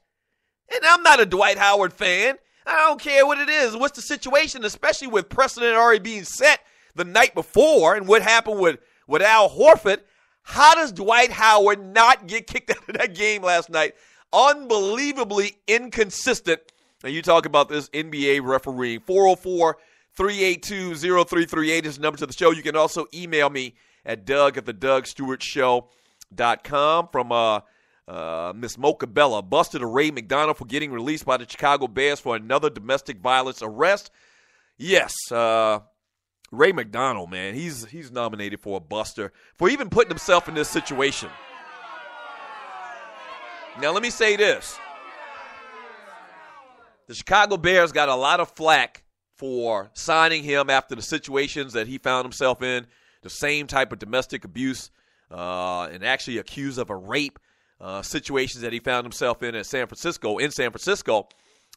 And I'm not a Dwight Howard fan. I don't care what it is. What's the situation, especially with precedent already being set the night before and what happened with Al Horford? How does Dwight Howard not get kicked out of that game last night? Unbelievably inconsistent. And you talk about this NBA refereeing. 404-382-0338 is the number to the show. You can also email me at doug@thedougstewartshow.com from Miss Mocha Bella. Busted a Ray McDonald for getting released by the Chicago Bears for another domestic violence arrest. Yes, Ray McDonald, man, he's nominated for a buster for even putting himself in this situation. Now, let me say this. The Chicago Bears got a lot of flack for signing him after the situations that he found himself in, the same type of domestic abuse and actually accused of a rape situations that he found himself in San Francisco.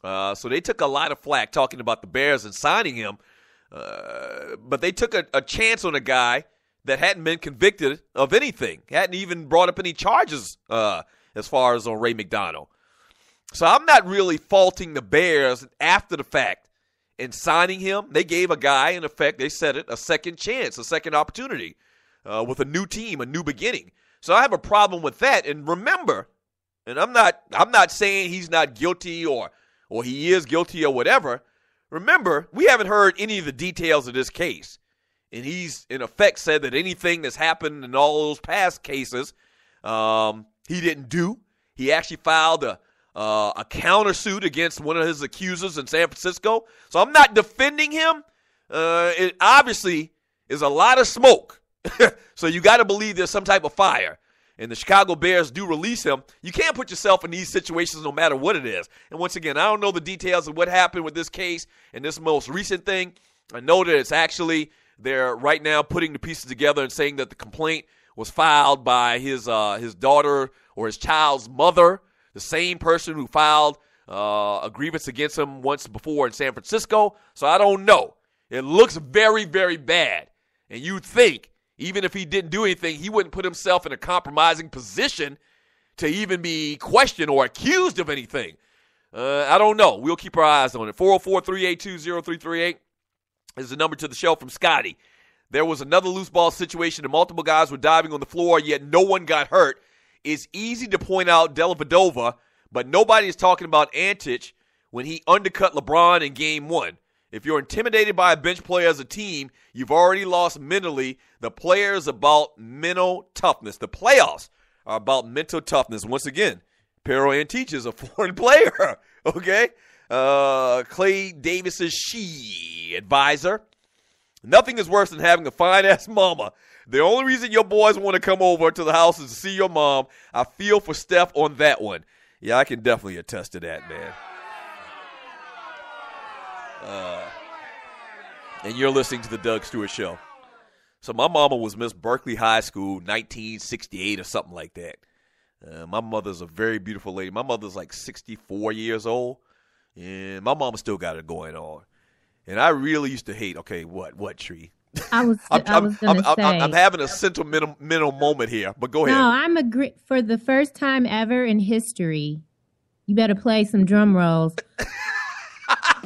So they took a lot of flack talking about the Bears and signing him. But they took a chance on a guy that hadn't been convicted of anything, hadn't even brought up any charges as far as on Ray McDonald. So I'm not really faulting the Bears after the fact in signing him. They gave a guy, in effect, they said it, a second chance, a second opportunity with a new team, a new beginning. So I have a problem with that. And remember, and I'm not saying he's not guilty or he is guilty or whatever. Remember, we haven't heard any of the details of this case. And he's, in effect, said that anything that's happened in all those past cases, he didn't do. He actually filed a countersuit against one of his accusers in San Francisco. So I'm not defending him. It obviously is a lot of smoke. So you got to believe there's some type of fire. And the Chicago Bears do release him. You can't put yourself in these situations no matter what it is. And once again, I don't know the details of what happened with this case and this most recent thing. I know that it's actually, they're right now putting the pieces together and saying that the complaint was filed by his daughter or his child's mother, the same person who filed a grievance against him once before in San Francisco. So I don't know. It looks very, very bad. And you'd think, even if he didn't do anything, he wouldn't put himself in a compromising position to even be questioned or accused of anything. I don't know. We'll keep our eyes on it. 404-382-0338 is the number to the show from Scotty. There was another loose ball situation and multiple guys were diving on the floor, yet no one got hurt. It's easy to point out Dellavedova, but nobody is talking about Antich when he undercut LeBron in Game 1. If you're intimidated by a bench player as a team, you've already lost mentally. The player is about mental toughness. The playoffs are about mental toughness. Once again, Pero Antich is a foreign player, okay? Clay Davis's advisor. Nothing is worse than having a fine-ass mama. The only reason your boys want to come over to the house is to see your mom. I feel for Steph on that one. Yeah, I can definitely attest to that, man. And you're listening to the Doug Stewart Show. So my mama was Miss Berkeley High School, 1968 or something like that. My mother's a very beautiful lady. My mother's like 64 years old, and my mama still got it going on. And I really used to hate. Okay, what Tree? I'm having a sentimental moment here, but go ahead. No, I'm agree. For the first time ever in history, you better play some drum rolls.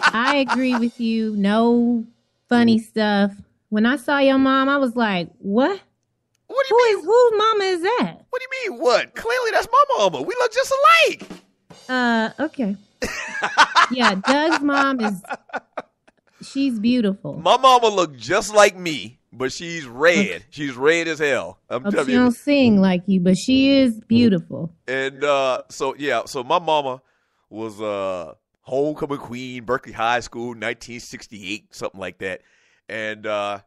I agree with you. No funny stuff. When I saw your mom, I was like, what? What do you mean? Whose mama is that? What do you mean, what? Clearly, that's my mama. We look just alike. Okay. Yeah, Doug's mom she's beautiful. My mama looked just like me, but she's red. Okay. She's red as hell. I'm telling you. She don't sing like you, but she is beautiful. And so my mama was homecoming queen, Berkeley High School, 1968, something like that. And I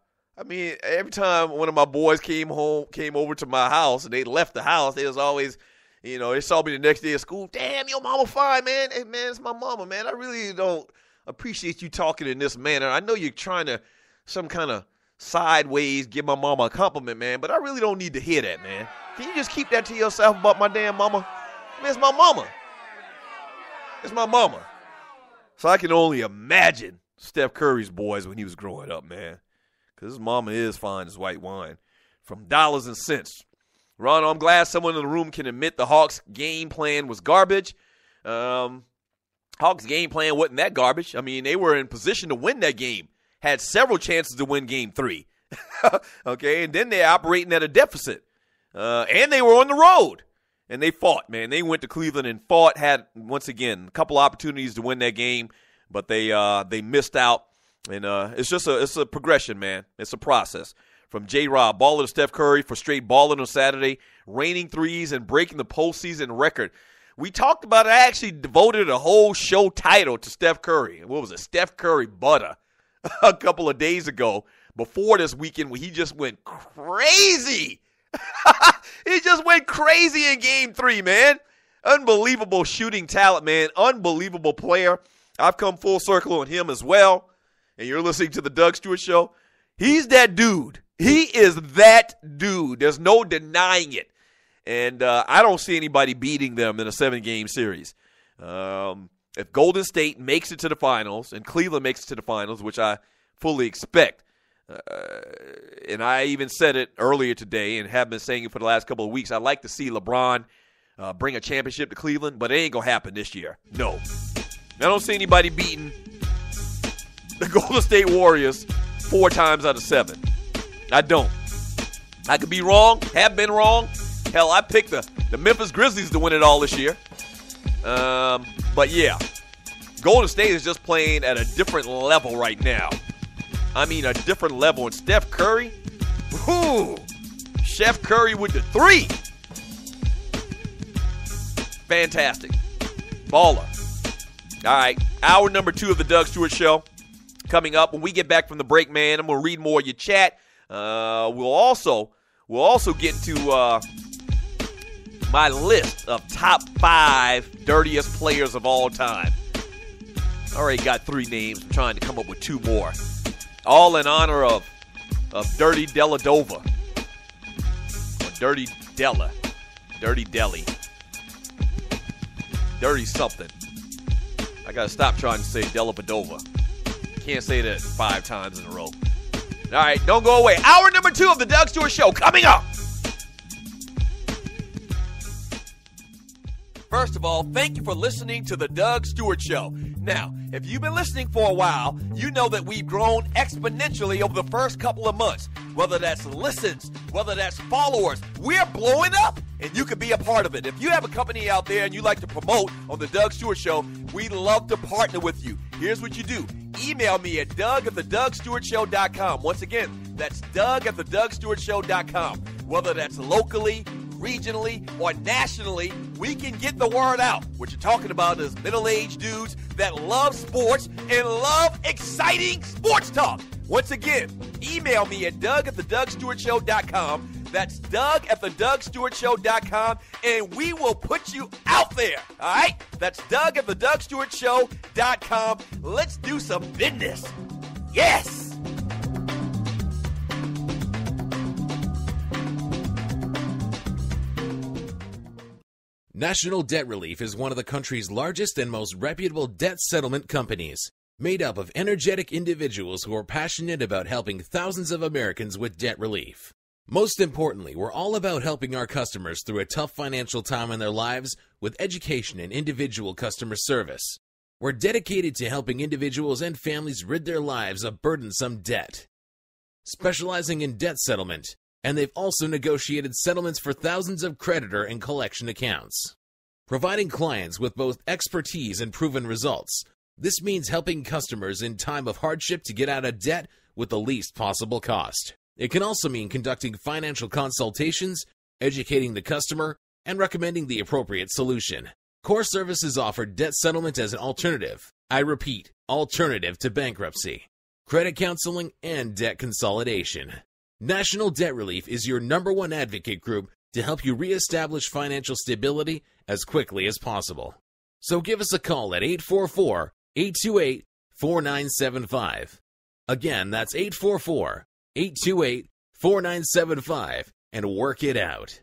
mean, every time one of my boys came over to my house, and they left the house, they was always, they saw me the next day at school. Damn, your mama fine, man. Hey, man, it's my mama, man. I really don't appreciate you talking in this manner. I know you're trying to some kind of sideways give my mama a compliment, man, but I really don't need to hear that, man. Can you just keep that to yourself about my damn mama? Man, it's my mama. It's my mama. So I can only imagine Steph Curry's boys when he was growing up, man. Because his mama is fine as white wine. From dollars and cents. Ron, I'm glad someone in the room can admit the Hawks' game plan was garbage. Hawks' game plan wasn't that garbage. I mean, they were in position to win that game. Had several chances to win game 3. Okay, and then they're operating at a deficit. And they were on the road. And they fought, man. They went to Cleveland and fought, had, once again, a couple opportunities to win that game, but they missed out. And it's a progression, man. It's a process. From J-Rob, baller to Steph Curry for straight balling on Saturday, raining threes and breaking the postseason record. We talked about it. I actually devoted a whole show title to Steph Curry. What was it? Steph Curry Butter a couple of days ago before this weekend when he just went crazy. He just went crazy in game 3, man. Unbelievable shooting talent, man. Unbelievable player. I've come full circle on him as well. And you're listening to the Doug Stewart Show. He's that dude. He is that dude. There's no denying it. And I don't see anybody beating them in a 7-game series. If Golden State makes it to the finals and Cleveland makes it to the finals, which I fully expect, and I even said it earlier today and have been saying it for the last couple of weeks, I'd like to see LeBron bring a championship to Cleveland, but it ain't going to happen this year. No. I don't see anybody beating the Golden State Warriors 4 times out of 7. I don't. I could be wrong, have been wrong. Hell, I picked the Memphis Grizzlies to win it all this year. But yeah, Golden State is just playing at a different level right now. I mean, a different level. And Steph Curry, Chef Curry with the 3. Fantastic. Baller. All right, hour number 2 of the Doug Stewart Show coming up. When we get back from the break, man, I'm going to read more of your chat. We'll also get to my list of top 5 dirtiest players of all time. I already got 3 names. I'm trying to come up with 2 more. All in honor of Dirty Dellavedova. Or Dirty Della. Dirty Delly. Dirty something. I got to stop trying to say Dellavedova. Can't say that 5 times in a row. All right, don't go away. Hour number 2 of the Doug Stewart Show coming up. First of all, thank you for listening to the Doug Stewart Show. Now, if you've been listening for a while, you know that we've grown exponentially over the first couple of months. Whether that's listens, whether that's followers, we're blowing up, and you can be a part of it. If you have a company out there and you like to promote on the Doug Stewart Show, we'd love to partner with you. Here's what you do. email me at Doug@theDougStewartShow.com. Once again, that's Doug@theDougStewartShow.com. Whether that's locally, regionally, or nationally, we can get the word out. What you're talking about is middle-aged dudes that love sports and love exciting sports talk. Once again, email me at Doug@theDougStewartShow.com. That's Doug@theDougStewartShow.com, and we will put you out there, all right? That's Doug@theDougStewartShow.com. Let's do some business. Yes! National Debt Relief is one of the country's largest and most reputable debt settlement companies, made up of energetic individuals who are passionate about helping thousands of Americans with debt relief. Most importantly, we're all about helping our customers through a tough financial time in their lives with education and individual customer service. We're dedicated to helping individuals and families rid their lives of burdensome debt, specializing in debt settlement, and they've also negotiated settlements for thousands of creditor and collection accounts. Providing clients with both expertise and proven results, this means helping customers in time of hardship to get out of debt with the least possible cost. It can also mean conducting financial consultations, educating the customer, and recommending the appropriate solution. Core Services offer debt settlement as an alternative. I repeat, alternative to bankruptcy, credit counseling, and debt consolidation. National Debt Relief is your #1 advocate group to help you reestablish financial stability as quickly as possible. So give us a call at 844-828-4975. Again, that's 844-828-4975, and work it out.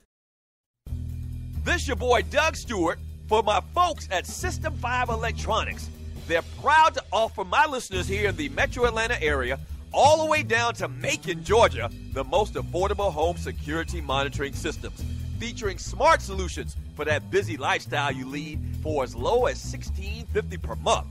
This your boy Doug Stewart for my folks at System 5 Electronics. They're proud to offer my listeners here in the Metro Atlanta area all the way down to Macon, Georgia, the most affordable home security monitoring systems, featuring smart solutions for that busy lifestyle you lead for as low as $16.50 per month.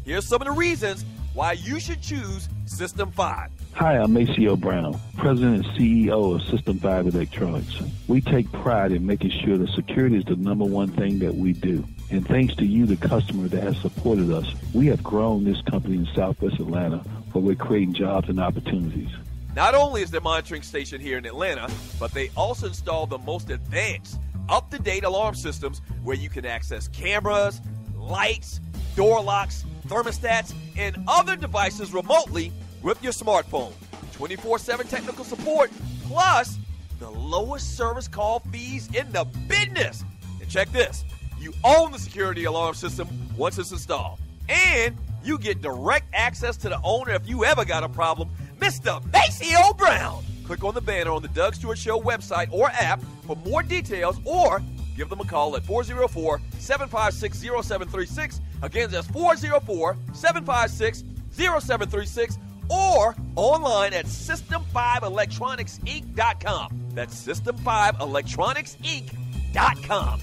Here's some of the reasons why you should choose System 5. Hi, I'm Maceo Brown, President and CEO of System 5 Electronics. We take pride in making sure that security is the #1 thing that we do. And thanks to you, the customer that has supported us, we have grown this company in Southwest Atlanta, where we're creating jobs and opportunities. Not only is their monitoring station here in Atlanta, but they also install the most advanced, up-to-date alarm systems where you can access cameras, lights, door locks, thermostats, and other devices remotely with your smartphone. 24/7 technical support, plus the lowest service call fees in the business. And check this, you own the security alarm system once it's installed. And you get direct access to the owner if you ever got a problem, Mr. Maceo Brown. Click on the banner on the Doug Stewart Show website or app for more details, or give them a call at 404-756-0736. Again, that's 404-756-0736, or online at System5electronicsinc.com. That's System5electronicsinc.com.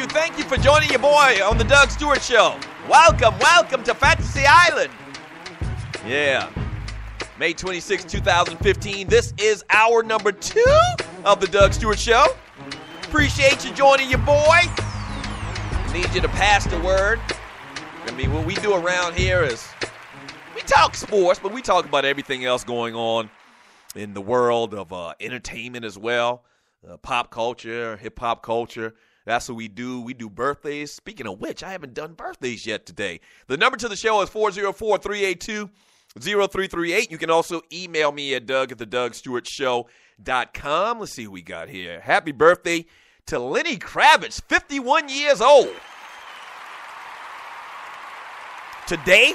Thank you for joining your boy on the Doug Stewart Show. Welcome to Fantasy Island. Yeah, May 26, 2015. This is hour number 2 of the Doug Stewart Show. Appreciate you joining your boy. Need you to pass the word. I mean, what we do around here is we talk sports, but we talk about everything else going on in the world of entertainment as well. Pop culture, hip-hop culture. That's what we do. We do birthdays. Speaking of which, I haven't done birthdays yet today. The number to the show is 404-382-0338. You can also email me at Doug@theDougStewartShow.com. Let's see who we got here. Happy birthday to Lenny Kravitz, 51 years old. Today,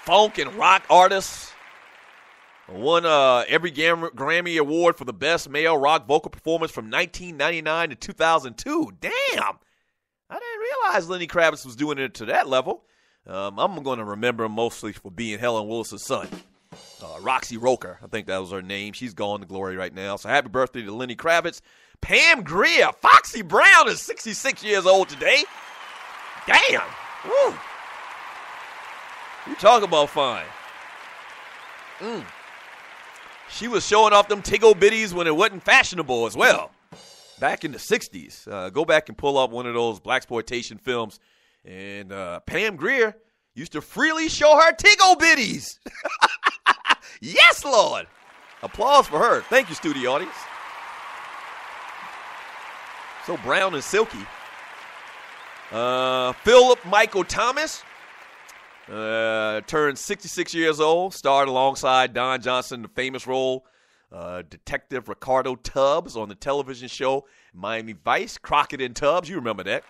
funk and rock artists won every Grammy Award for the best male rock vocal performance from 1999 to 2002. Damn! I didn't realize Lenny Kravitz was doing it to that level. I'm going to remember him mostly for being Helen Willis' son. Roxy Roker, I think that was her name. She's gone to glory right now. So happy birthday to Lenny Kravitz. Pam Grier. Foxy Brown is 66 years old today. Damn. Woo. You talk about fine. She was showing off them Tiggo bitties when it wasn't fashionable as well. Back in the 60s. Go back and pull up one of those blaxploitation films. And Pam Grier used to freely show her Tiggo bitties. Yes, Lord. Applause for her. Thank you, studio audience. So brown and silky. Philip Michael Thomas turned 66 years old. Starred alongside Don Johnson in the famous role Detective Ricardo Tubbs on the television show Miami Vice. Crockett and Tubbs, you remember that.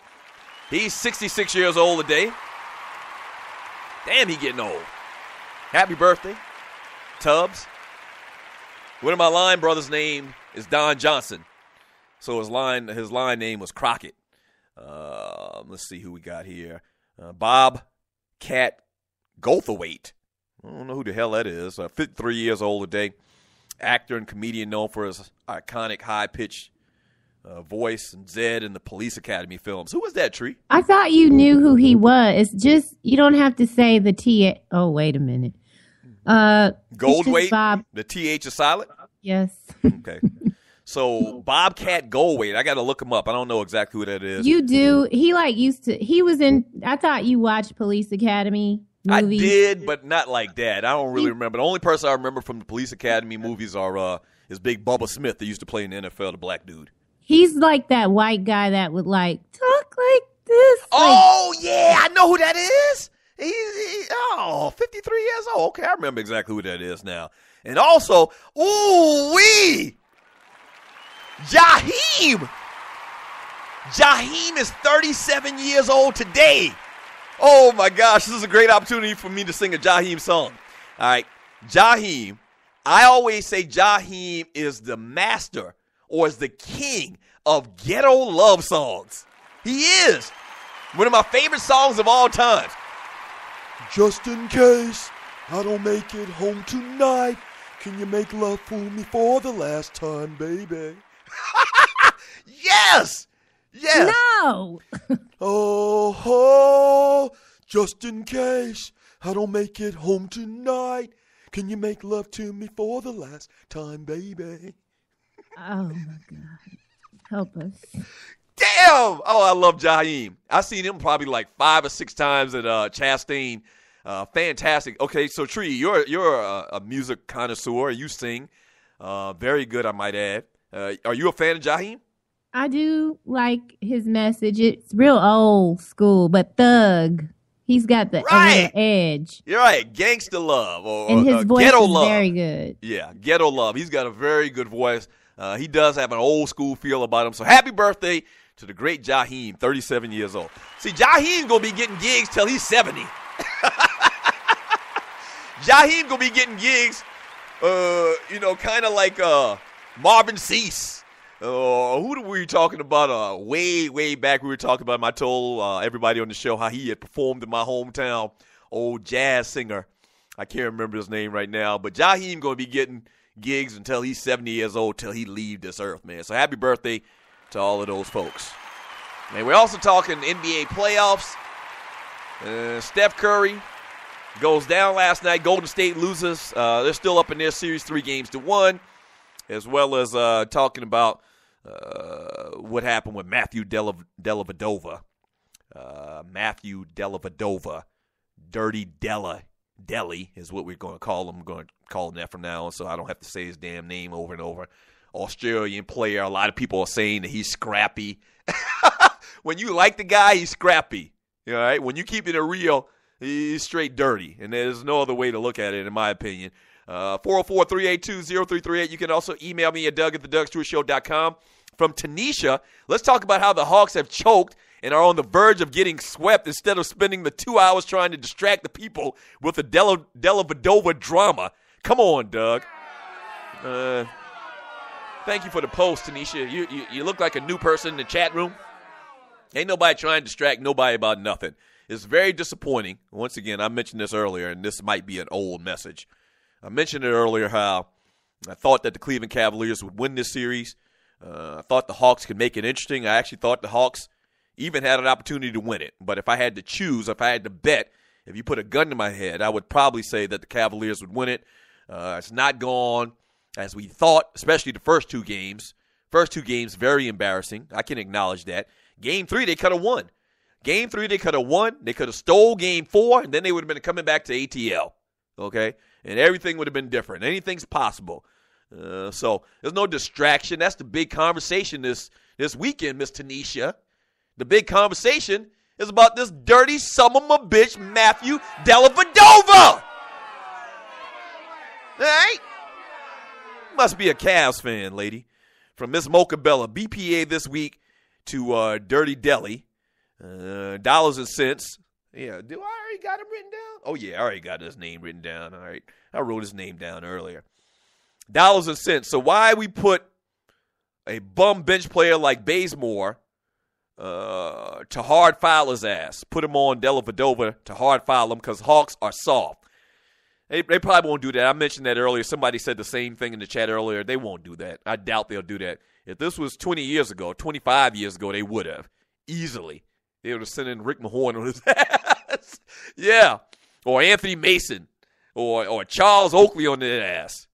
He's 66 years old today. Damn, he getting old. Happy birthday, Tubbs. One of my line brothers' name is Don Johnson. So his line name was Crockett. Let's see who we got here. Bob Cat Goldthwait. I don't know who the hell that is. 53 years old today. Actor and comedian known for his iconic high-pitched voice and Zed in the Police Academy films. Who was that, Tree? I thought you knew who he was. It's just, you don't have to say the T. Oh, wait a minute. Goldthwait? Bob. The TH is silent? Yes. Okay. So, Bobcat Goldthwait. I got to look him up. I don't know exactly who that is. You do. He was in, I thought you watched Police Academy movies. I did, but not like that. I don't really remember. The only person I remember from the Police Academy movies is Big Bubba Smith that used to play in the NFL, the black dude. He's like that white guy that would like talk like this. Oh, yeah. I know who that is. He's 53 years old. Okay, I remember exactly who that is now. And also, Jaheim. Jaheim is 37 years old today. Oh, my gosh. This is a great opportunity for me to sing a Jaheim song. All right. Jaheim. I always say Jaheim is the master or is the king of ghetto love songs. He is. One of my favorite songs of all time. Just in case I don't make it home tonight, can you make love for me for the last time, baby? Yes! Yes! No! Oh, just in case I don't make it home tonight, can you make love to me for the last time, baby? Oh, my God. Help us. Damn! Oh, I love Jaheim. I've seen him probably like 5 or 6 times at Chastain. Fantastic. Okay, so Tree, you're a music connoisseur. You sing. Very good, I might add. Are you a fan of Jaheim? I do like his message. It's real old school, but thug. He's got the edge. You're right. Gangsta love or and his voice ghetto is love. Very good. Yeah, ghetto love. He's got a very good voice. He does have an old school feel about him. So happy birthday to the great Jaheim, 37 years old. See, Jaheim's going to be getting gigs till he's 70. Jaheim going to be getting gigs, kind of like Marvin Cease. Who were we talking about? Way back we were talking about him. I told everybody on the show how he had performed in my hometown, old jazz singer. I can't remember his name right now, but Jaheim going to be getting gigs until he's 70 years old, till he leave this earth, man. So happy birthday to all of those folks. And we're also talking NBA playoffs. Steph Curry goes down last night. Golden State loses. They're still up in their series 3-1, as well as talking about what happened with Matthew Dellavedova. Matthew Dellavedova. Dirty Deli is what we're going to call him. I'm going to call him that from now on so I don't have to say his damn name over and over. Australian player. A lot of people are saying that he's scrappy. When you like the guy, he's scrappy. All right? When you keep it real, he's straight dirty. And there's no other way to look at it, in my opinion. 404-382-0338. You can also email me at doug@thedougsstewartshow.com. From Tanisha, let's talk about how the Hawks have choked and are on the verge of getting swept instead of spending the 2 hours trying to distract the people with the Dellavedova drama. Come on, Doug. Thank you for the post, Tanisha. You look like a new person in the chat room. Ain't nobody trying to distract nobody about nothing. It's very disappointing. Once again, I mentioned this earlier, and this might be an old message. I mentioned it earlier how I thought that the Cleveland Cavaliers would win this series. I thought the Hawks could make it interesting. I actually thought the Hawks even had an opportunity to win it. But if I had to choose, if I had to bet, if you put a gun to my head, I would probably say that the Cavaliers would win it. It's not gone as we thought, especially the first two games. First two games, very embarrassing. I can acknowledge that. Game 3, they could have won. Game 3, they could have won. They could have stole Game 4, and then they would have been coming back to ATL. Okay? And everything would have been different. Anything's possible. So there's no distraction. That's the big conversation this weekend, Miss Tanisha. The big conversation is about this dirty Summamabitch Matthew Dellavedova. All right? Must be a Cavs fan, lady. From Miss Mocha Bella, BPA this week to Dirty Deli. Dollars and cents. Yeah, do I already got him written down? Oh, yeah, I already got his name written down. All right. I wrote his name down earlier. Dollars and cents. So why we put a bum bench player like Bazemore to hard foul his ass? Put him on Dellavedova to hard foul him because Hawks are soft. They probably won't do that. I mentioned that earlier. Somebody said the same thing in the chat earlier. They won't do that. I doubt they'll do that. If this was 20 years ago, 25 years ago, they would have. Easily. They would have sent in Rick Mahorn on his ass. Yeah. Or Anthony Mason. Or Charles Oakley on their ass.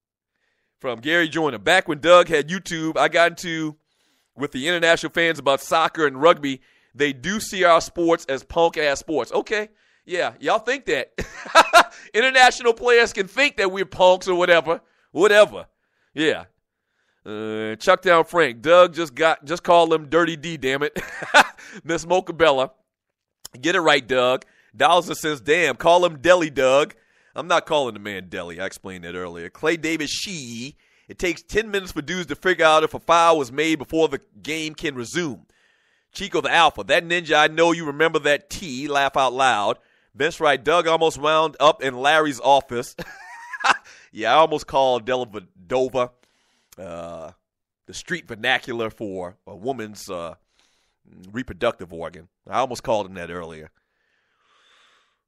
From Gary Joyner. Back when Doug had YouTube, I got into with the international fans about soccer and rugby. They do see our sports as punk-ass sports. Okay. Yeah, y'all think that. International players can think that we're punks or whatever. Whatever. Yeah. Chuck down Frank. Doug just call him Dirty D, damn it. Miss Mocha Bella. Get it right, Doug. Dollars and cents, damn. Call him Deli, Doug. I'm not calling the man Deli. I explained that earlier. Clay Davis Shee. It takes 10 minutes for dudes to figure out if a foul was made before the game can resume. Chico the Alpha. That ninja, I know you remember that T. Laugh out loud. Bench right, Doug almost wound up in Larry's office. Yeah, I almost called Dellavedova the street vernacular for a woman's reproductive organ. I almost called him that earlier.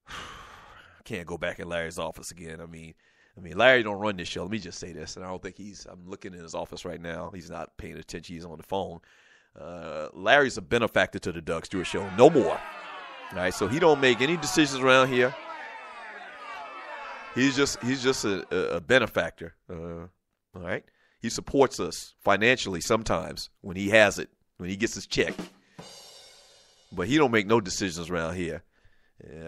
I can't go back in Larry's office again. I mean, Larry don't run this show. Let me just say this, and I don't think I'm looking in his office right now. He's not paying attention. He's on the phone. Larry's a benefactor to the Doug Stewart Show. No more. All right, so he don't make any decisions around here. He's just a benefactor. All right, he supports us financially sometimes when he has it, when he gets his check. But he don't make no decisions around here.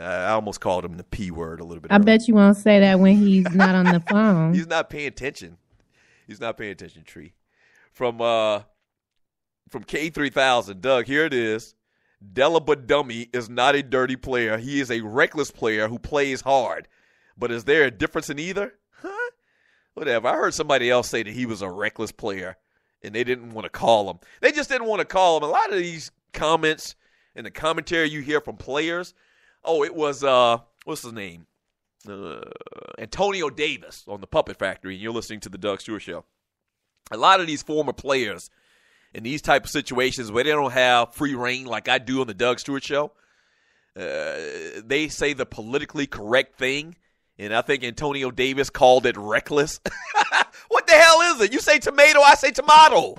I almost called him the P word a little bit. I bet you won't say that when he's not on the phone. He's not paying attention. He's not paying attention, Tree. From K3000, Doug, here it is. Dellavedova is not a dirty player. He is a reckless player who plays hard. But is there a difference in either? Huh? Whatever. I heard somebody else say that he was a reckless player, and they didn't want to call him. They just didn't want to call him. A lot of these comments and the commentary you hear from players, it was, what's his name? Antonio Davis on the Puppet Factory, and you're listening to the Doug Stewart Show. A lot of these former players in these type of situations where they don't have free reign like I do on the Doug Stewart Show, they say the politically correct thing, and I think Antonio Davis called it reckless. What the hell is it? You say tomato, I say tomato. All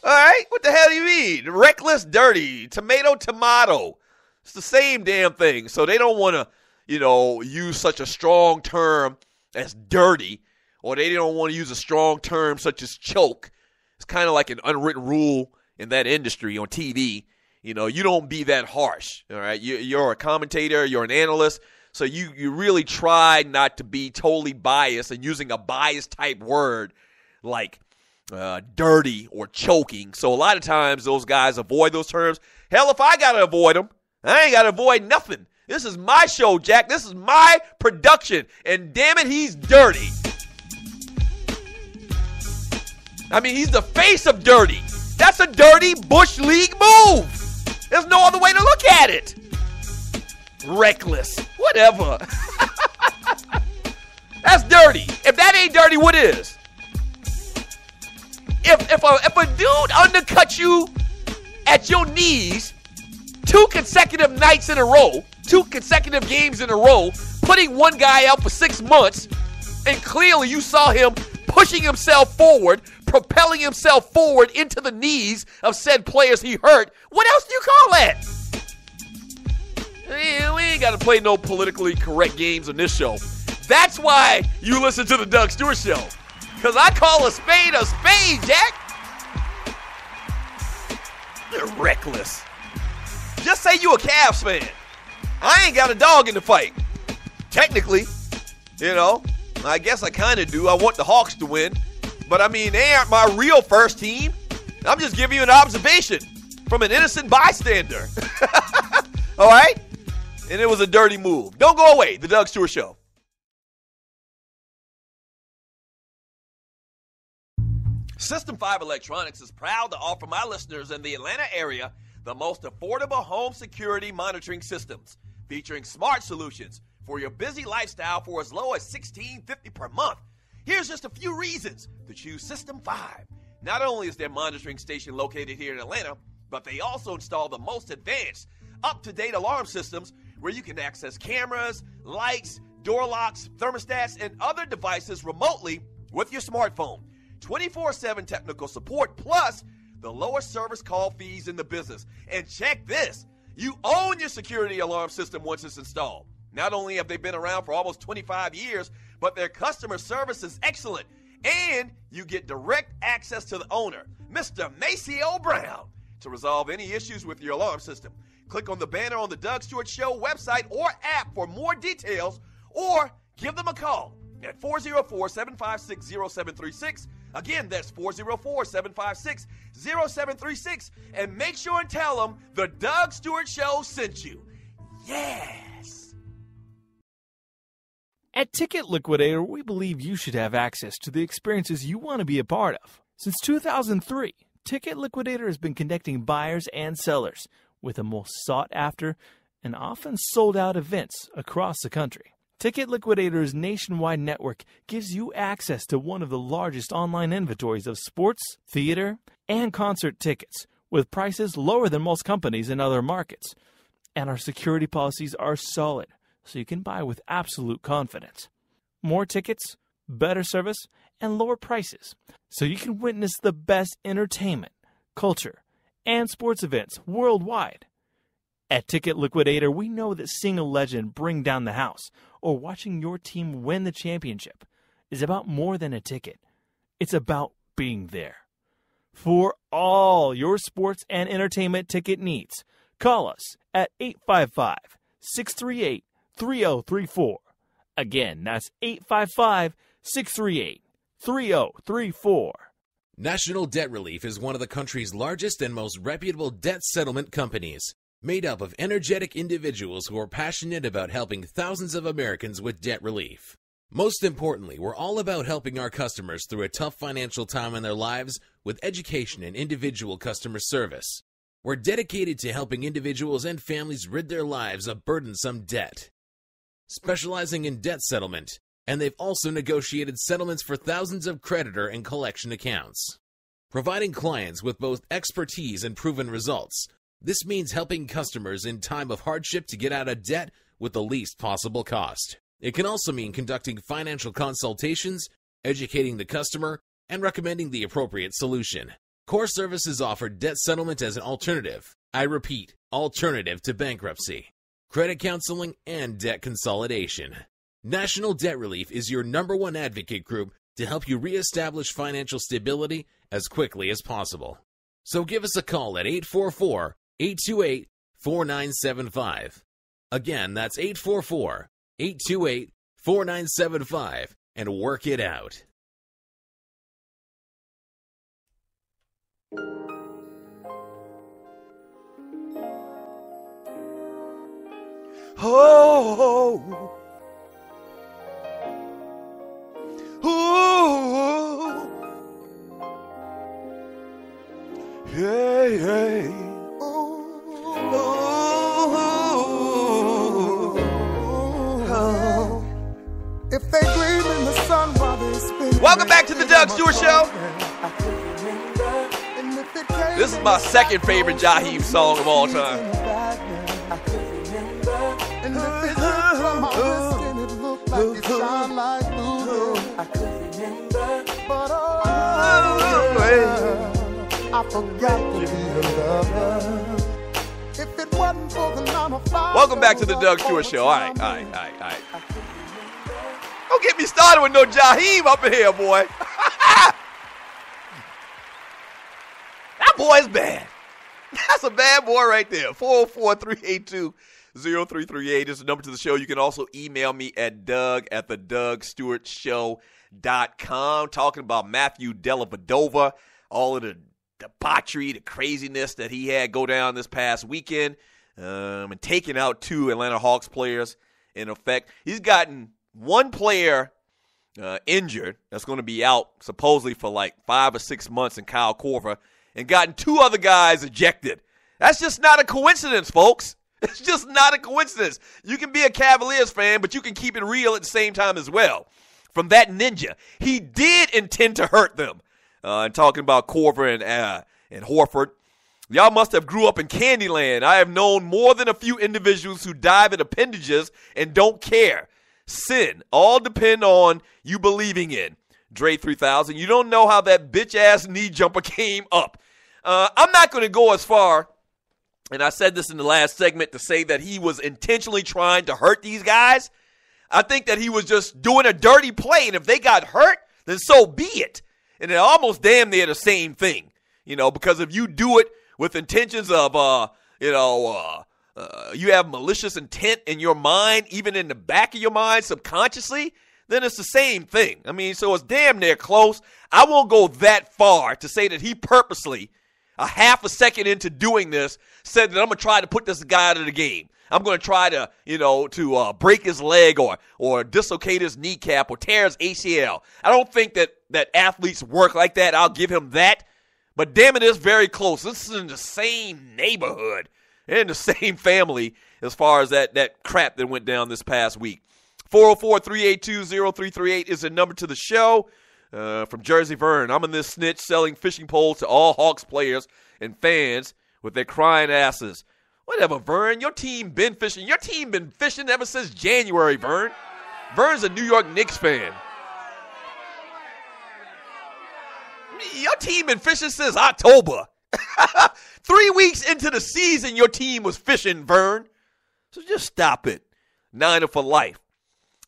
right? What the hell do you mean? Reckless, dirty, tomato. It's the same damn thing. So they don't want to, use such a strong term as dirty, or they don't want to use a strong term such as choke. It's kind of like an unwritten rule in that industry on TV. You don't be that harsh, all right? You're a commentator, you're an analyst, so you really try not to be totally biased and using a biased type word like dirty or choking. So a lot of times those guys avoid those terms. Hell, if I got to avoid them, I ain't got to avoid nothing. This is my show, Jack. This is my production, and damn it, he's dirty. I mean, he's the face of dirty. That's a dirty Bush League move. There's no other way to look at it. Reckless. Whatever. That's dirty. If that ain't dirty, what is? If a dude undercuts you at your knees 2 consecutive nights in a row, 2 consecutive games in a row, putting one guy out for 6 months, And clearly you saw him pushing himself forward, propelling himself forward into the knees of said players he hurt. What else do you call that? We ain't got to play no politically correct games on this show. That's why you listen to the Doug Stewart Show. Because I call a spade, Jack. You're reckless. Just say you a Cavs fan. I ain't got a dog in the fight. Technically, I guess I kind of do. I want the Hawks to win. But, I mean, they aren't my real first team. I'm just giving you an observation from an innocent bystander. All right? And it was a dirty move. Don't go away. The Doug Stewart Show. System 5 Electronics is proud to offer my listeners in the Atlanta area the most affordable home security monitoring systems, featuring smart solutions for your busy lifestyle for as low as $16.50 per month. Here's just a few reasons to choose System 5. Not only is their monitoring station located here in Atlanta, but they also install the most advanced, up-to-date alarm systems where you can access cameras, lights, door locks, thermostats, and other devices remotely with your smartphone. 24/7 technical support, plus the lowest service call fees in the business. And check this, you own your security alarm system once it's installed. Not only have they been around for almost 25 years, but their customer service is excellent. And you get direct access to the owner, Mr. Maceo Brown, to resolve any issues with your alarm system. Click on the banner on the Doug Stewart Show website or app for more details, or give them a call at 404-756-0736. Again, that's 404-756-0736. And make sure and tell them the Doug Stewart Show sent you. Yes! At Ticket Liquidator, we believe you should have access to the experiences you want to be a part of. Since 2003, Ticket Liquidator has been connecting buyers and sellers with the most sought-after and often sold-out events across the country. Ticket Liquidator's nationwide network gives you access to one of the largest online inventories of sports, theater, and concert tickets, with prices lower than most companies in other markets. And our security policies are solid, so you can buy with absolute confidence. More tickets, better service, and lower prices, so you can witness the best entertainment, culture, and sports events worldwide. At Ticket Liquidator, we know that seeing a legend bring down the house or watching your team win the championship is about more than a ticket. It's about being there. For all your sports and entertainment ticket needs, call us at 855-638-3034. Again, that's 855-638-3034. National Debt Relief is one of the country's largest and most reputable debt settlement companies, made up of energetic individuals who are passionate about helping thousands of Americans with debt relief. Most importantly, we're all about helping our customers through a tough financial time in their lives with education and individual customer service. We're dedicated to helping individuals and families rid their lives of burdensome debt, specializing in debt settlement, and they've also negotiated settlements for thousands of creditor and collection accounts. Providing clients with both expertise and proven results, this means helping customers in time of hardship to get out of debt with the least possible cost. It can also mean conducting financial consultations, educating the customer, and recommending the appropriate solution. Core Services offer debt settlement as an alternative. I repeat, alternative to bankruptcy, credit counseling, and debt consolidation. National Debt Relief is your #1 advocate group to help you reestablish financial stability as quickly as possible. So give us a call at 844-828-4975. Again, that's 844-828-4975, and work it out. Oh, ooh, hey, hey, if they gleam in the sun while they spin. Welcome back to the Doug Stewart Show. This is my second favorite Jaheim song of all time. I could remember, but I forgot to be a lover. If it wasn't for the 9 to 5. Welcome back to the Doug Stewart Show. All right. Don't get me started with no Jaheim up in here, boy. That boy's bad. That's a bad boy right there. 404-382-0338 is the number to the show. You can also email me at doug@thedougstewartshow.com, talking about Matthew Dellavedova, all of the debauchery, the craziness that he had go down this past weekend, and taking out 2 Atlanta Hawks players in effect. He's gotten one player injured that's going to be out supposedly for like 5 or 6 months in Kyle Korver, and gotten 2 other guys ejected. That's just not a coincidence, folks. It's just not a coincidence. You can be a Cavaliers fan, but you can keep it real at the same time as well. From that ninja, he did intend to hurt them. And talking about Korver and Horford, y'all must have grew up in Candyland. I have known more than a few individuals who dive at appendages and don't care. Sin, all depend on you believing in. Dre 3000, you don't know how that bitch-ass knee jumper came up. I'm not going to go as far, and I said this in the last segment, to say that he was intentionally trying to hurt these guys. I think that he was just doing a dirty play, and if they got hurt, then so be it. And they're almost damn near the same thing, because if you do it with intentions of, you have malicious intent in your mind, even in the back of your mind subconsciously, then it's the same thing. I mean, so it's damn near close. I won't go that far to say that he purposely, a half a second into doing this, said that I'm going to try to put this guy out of the game. I'm going to try to, to break his leg or dislocate his kneecap or tear his ACL. I don't think that athletes work like that. I'll give him that. But damn it, it's very close. This is in the same neighborhood, in the same family as far as that crap that went down this past week. 404-382-0338 is the number to the show. From Jersey Vern, I'm in this snitch selling fishing poles to all Hawks players and fans with their crying asses. Whatever, Vern. Your team been fishing. Your team been fishing ever since January, Vern. Vern's a New York Knicks fan. Your team been fishing since October. 3 weeks into the season, your team was fishing, Vern. So just stop it. Niner for life.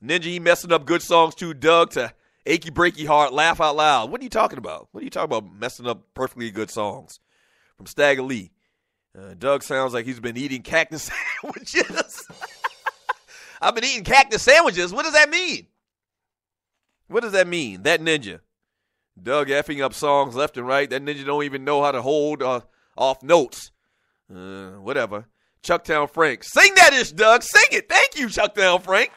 Ninja, he messing up good songs too, Doug, to achy breaky heart, laugh out loud. What are you talking about? What are you talking about messing up perfectly good songs? From Stagger Lee. Doug sounds like he's been eating cactus sandwiches. I've been eating cactus sandwiches. What does that mean? What does that mean? That ninja. Doug effing up songs left and right. That ninja don't even know how to hold off notes. Whatever. Chucktown Frank. Sing that ish, Doug. Sing it. Thank you, Chucktown Frank.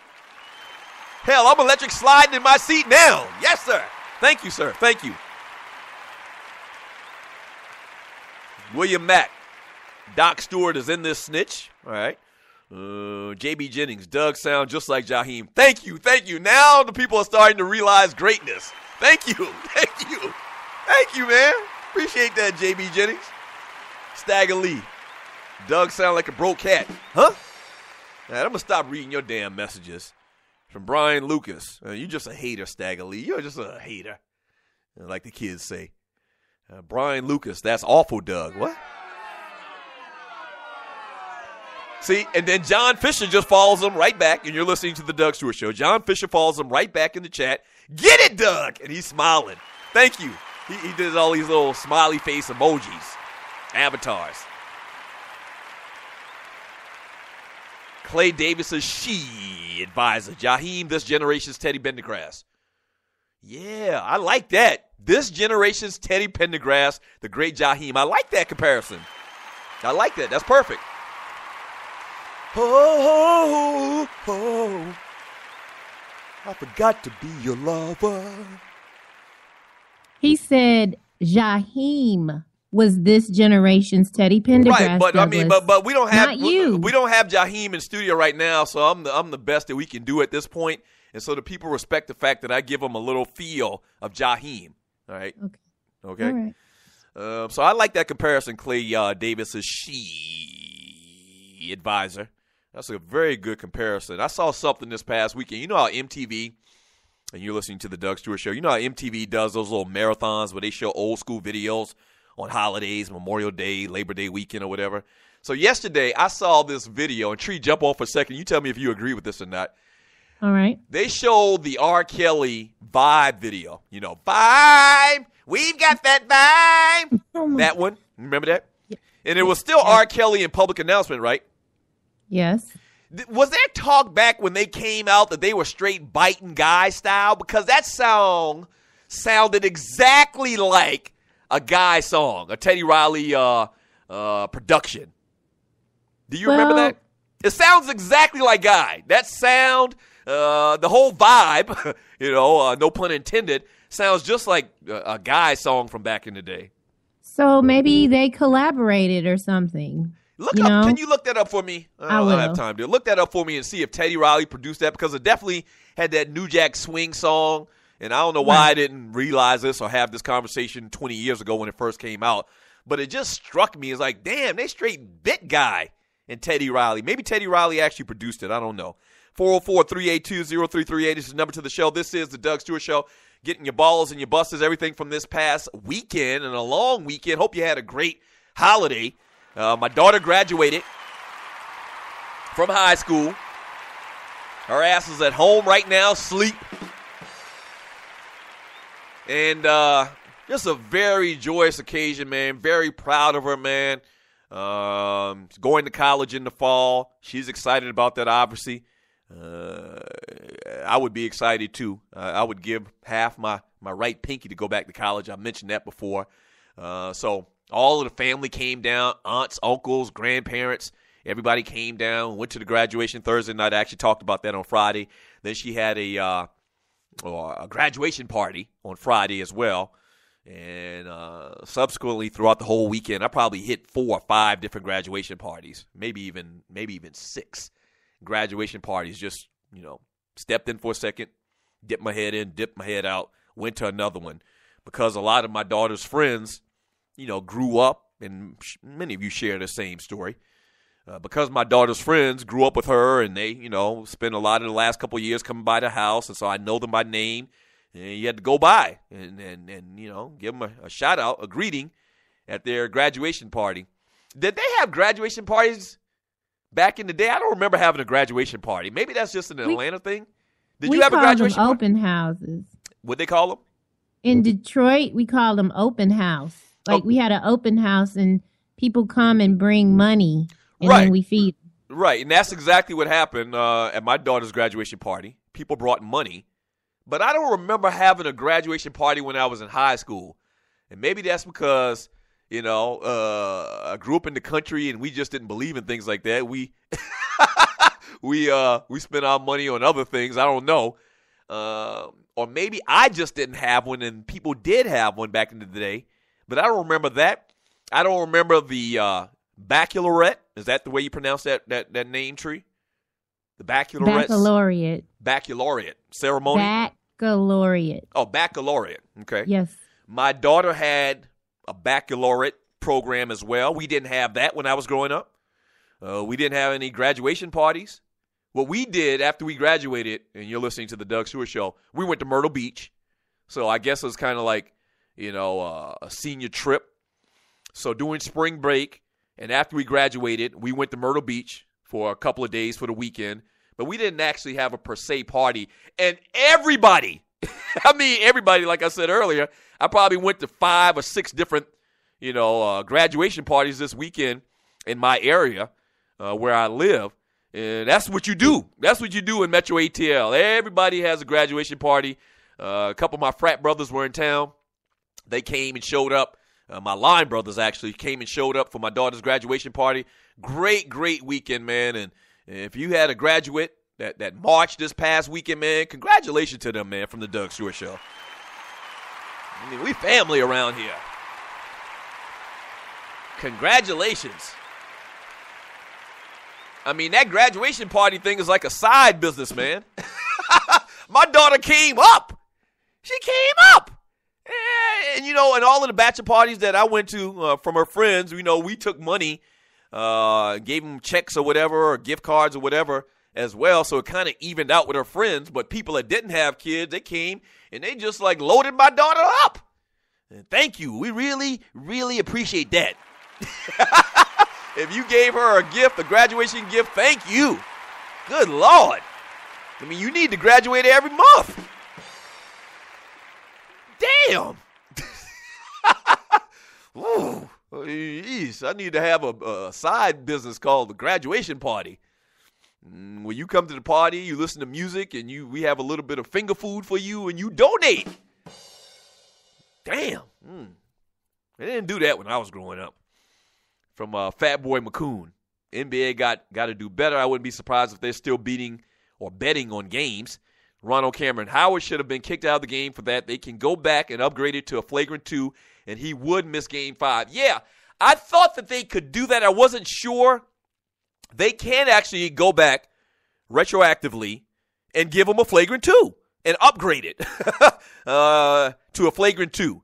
Hell, I'm electric sliding in my seat now. Yes, sir. Thank you, sir. Thank you. William Mack. Doc Stewart is in this snitch. All right. J.B. Jennings. Doug sound just like Jaheim. Thank you. Thank you. Now the people are starting to realize greatness. Thank you. Thank you. Thank you, man. Appreciate that, J.B. Jennings. Stagger Lee. Doug sound like a broke cat. Huh? All right, I'm going to stop reading your damn messages. From Brian Lucas. You just a hater, Stagger Lee. You're just a hater. Like the kids say. Brian Lucas. That's awful, Doug. What? See, and then John Fisher just follows him right back, and you're listening to the Doug Stewart Show. John Fisher follows him right back in the chat. Get it, Doug! And he's smiling. Thank you. He did all these little smiley face emojis. Avatars. Clay Davis's she advisor. Jaheim, this generation's Teddy Pendergrass. Yeah, I like that. This generation's Teddy Pendergrass, the great Jaheim. I like that comparison. I like that. That's perfect. Oh, oh, oh, I forgot to be your lover. He said Jaheim was this generation's Teddy Pendergrass. Right, but Douglas. I mean, but we don't have we don't have Jaheim in studio right now, so I'm the best that we can do at this point, and so the people respect the fact that I give them a little feel of Jaheim. All right, okay. All right. So I like that comparison, Clay Davis's she advisor. That's a very good comparison. I saw something this past weekend. You know how MTV and you're listening to the Doug Stewart Show. You know how MTV does those little marathons where they show old school videos on holidays, Memorial Day, Labor Day weekend or whatever. So yesterday I saw this video, and Tree, jump on for a second. You tell me if you agree with this or not. All right. They showed the R. Kelly Vibe video. You know, Vibe, we've got that vibe. That one, remember that? Yeah. And it was still R. Kelly in public announcement, right? Yes. Was there talk back when they came out that they were straight biting guy style? Because that song sounded exactly like a guy song, a Teddy Riley production. Do you remember that? It sounds exactly like Guy. That sound, the whole vibe, no pun intended, sounds just like a Guy song from back in the day. So maybe they collaborated or something. Can you look that up for me? I will. I don't have time to look that up for me and see if Teddy Riley produced that, because it definitely had that New Jack Swing song. And I don't know why I didn't realize this or have this conversation 20 years ago when it first came out. But it just struck me as like, damn, they straight bit Guy and Teddy Riley. Maybe Teddy Riley actually produced it. I don't know. 404-382-0338 is the number to the show. This is the Doug Stewart Show. Getting your balls and your busters, everything from this past weekend and a long weekend. Hope you had a great holiday. My daughter graduated from high school. Her ass is at home right now, sleep. And just a very joyous occasion, man. Very proud of her, man. Going to college in the fall. She's excited about that, obviously. I would be excited, too. I would give half my right pinky to go back to college. I mentioned that before. So all of the family came down, aunts, uncles, grandparents. Everybody came down, went to the graduation Thursday night. I actually talked about that on Friday. Then she had a graduation party on Friday as well. And subsequently, throughout the whole weekend, I probably hit 4 or 5 different graduation parties, maybe even 6 graduation parties. Just, stepped in for a second, dipped my head in, dipped my head out, went to another one. Because a lot of my daughter's friends, grew up, and many of you share the same story. Because my daughter's friends grew up with her, and they, spent a lot of the last couple of years coming by the house, and so I know them by name. And you had to go by and give them a shout out, a greeting at their graduation party. Did they have graduation parties back in the day? I don't remember having a graduation party. Maybe that's just an Atlanta thing. Did you have a graduation party? Open houses. What'd they call them? In Detroit, we called them open house. We had an open house, and people come and bring money, and then we feed them. Right, and that's exactly what happened at my daughter's graduation party. People brought money. But I don't remember having a graduation party when I was in high school. And maybe that's because, I grew up in the country and we just didn't believe in things like that. We spent our money on other things. I don't know. Or maybe I just didn't have one and people did have one back in the day. But I don't remember that. I don't remember the baccalaureate. Is that the way you pronounce that name, Tree? The baccalaureate ceremony. Baccalaureate. Oh, baccalaureate. Okay. Yes. My daughter had a baccalaureate program as well. We didn't have that when I was growing up. We didn't have any graduation parties. What we did after we graduated, and you're listening to the Doug Stewart Show, we went to Myrtle Beach. So I guess it was kind of like, a senior trip. So during spring break, and after we graduated, we went to Myrtle Beach for a couple of days for the weekend. But we didn't actually have a per se party. And everybody, everybody, like I said earlier, I probably went to 5 or 6 different, graduation parties this weekend in my area where I live. And that's what you do. That's what you do in Metro ATL. Everybody has a graduation party. A couple of my frat brothers were in town. They came and showed up. My line brothers actually came and showed up for my daughter's graduation party. Great, great weekend, man. And if you had a graduate that marched this past weekend, man, congratulations to them, man, from the Doug Stewart Show. We family around here. Congratulations. That graduation party thing is like a side business, man. My daughter came up. She came up. And, and all of the bachelor parties that I went to from her friends, we took money, gave them checks or whatever, or gift cards or whatever. as well, so it kind of evened out with her friends. But people that didn't have kids, they came and they just like loaded my daughter up. And thank you. We really, really appreciate that. If you gave her a gift, a graduation gift, thank you. Good Lord. I mean, you need to graduate every month. Damn. Ooh, geez, I need to have a side business called the graduation party. When you come to the party, you listen to music, and we have a little bit of finger food for you, and you donate. Damn. They didn't do that when I was growing up. From Fat Boy McCoon. NBA got to do better. I wouldn't be surprised if they're still beating or betting on games. Ronald Cameron Howard should have been kicked out of the game for that. They can go back and upgrade it to a flagrant 2, and he would miss Game 5. Yeah, I thought that they could do that. I wasn't sure. They can actually go back retroactively and give him a flagrant 2 and upgrade it to a flagrant 2.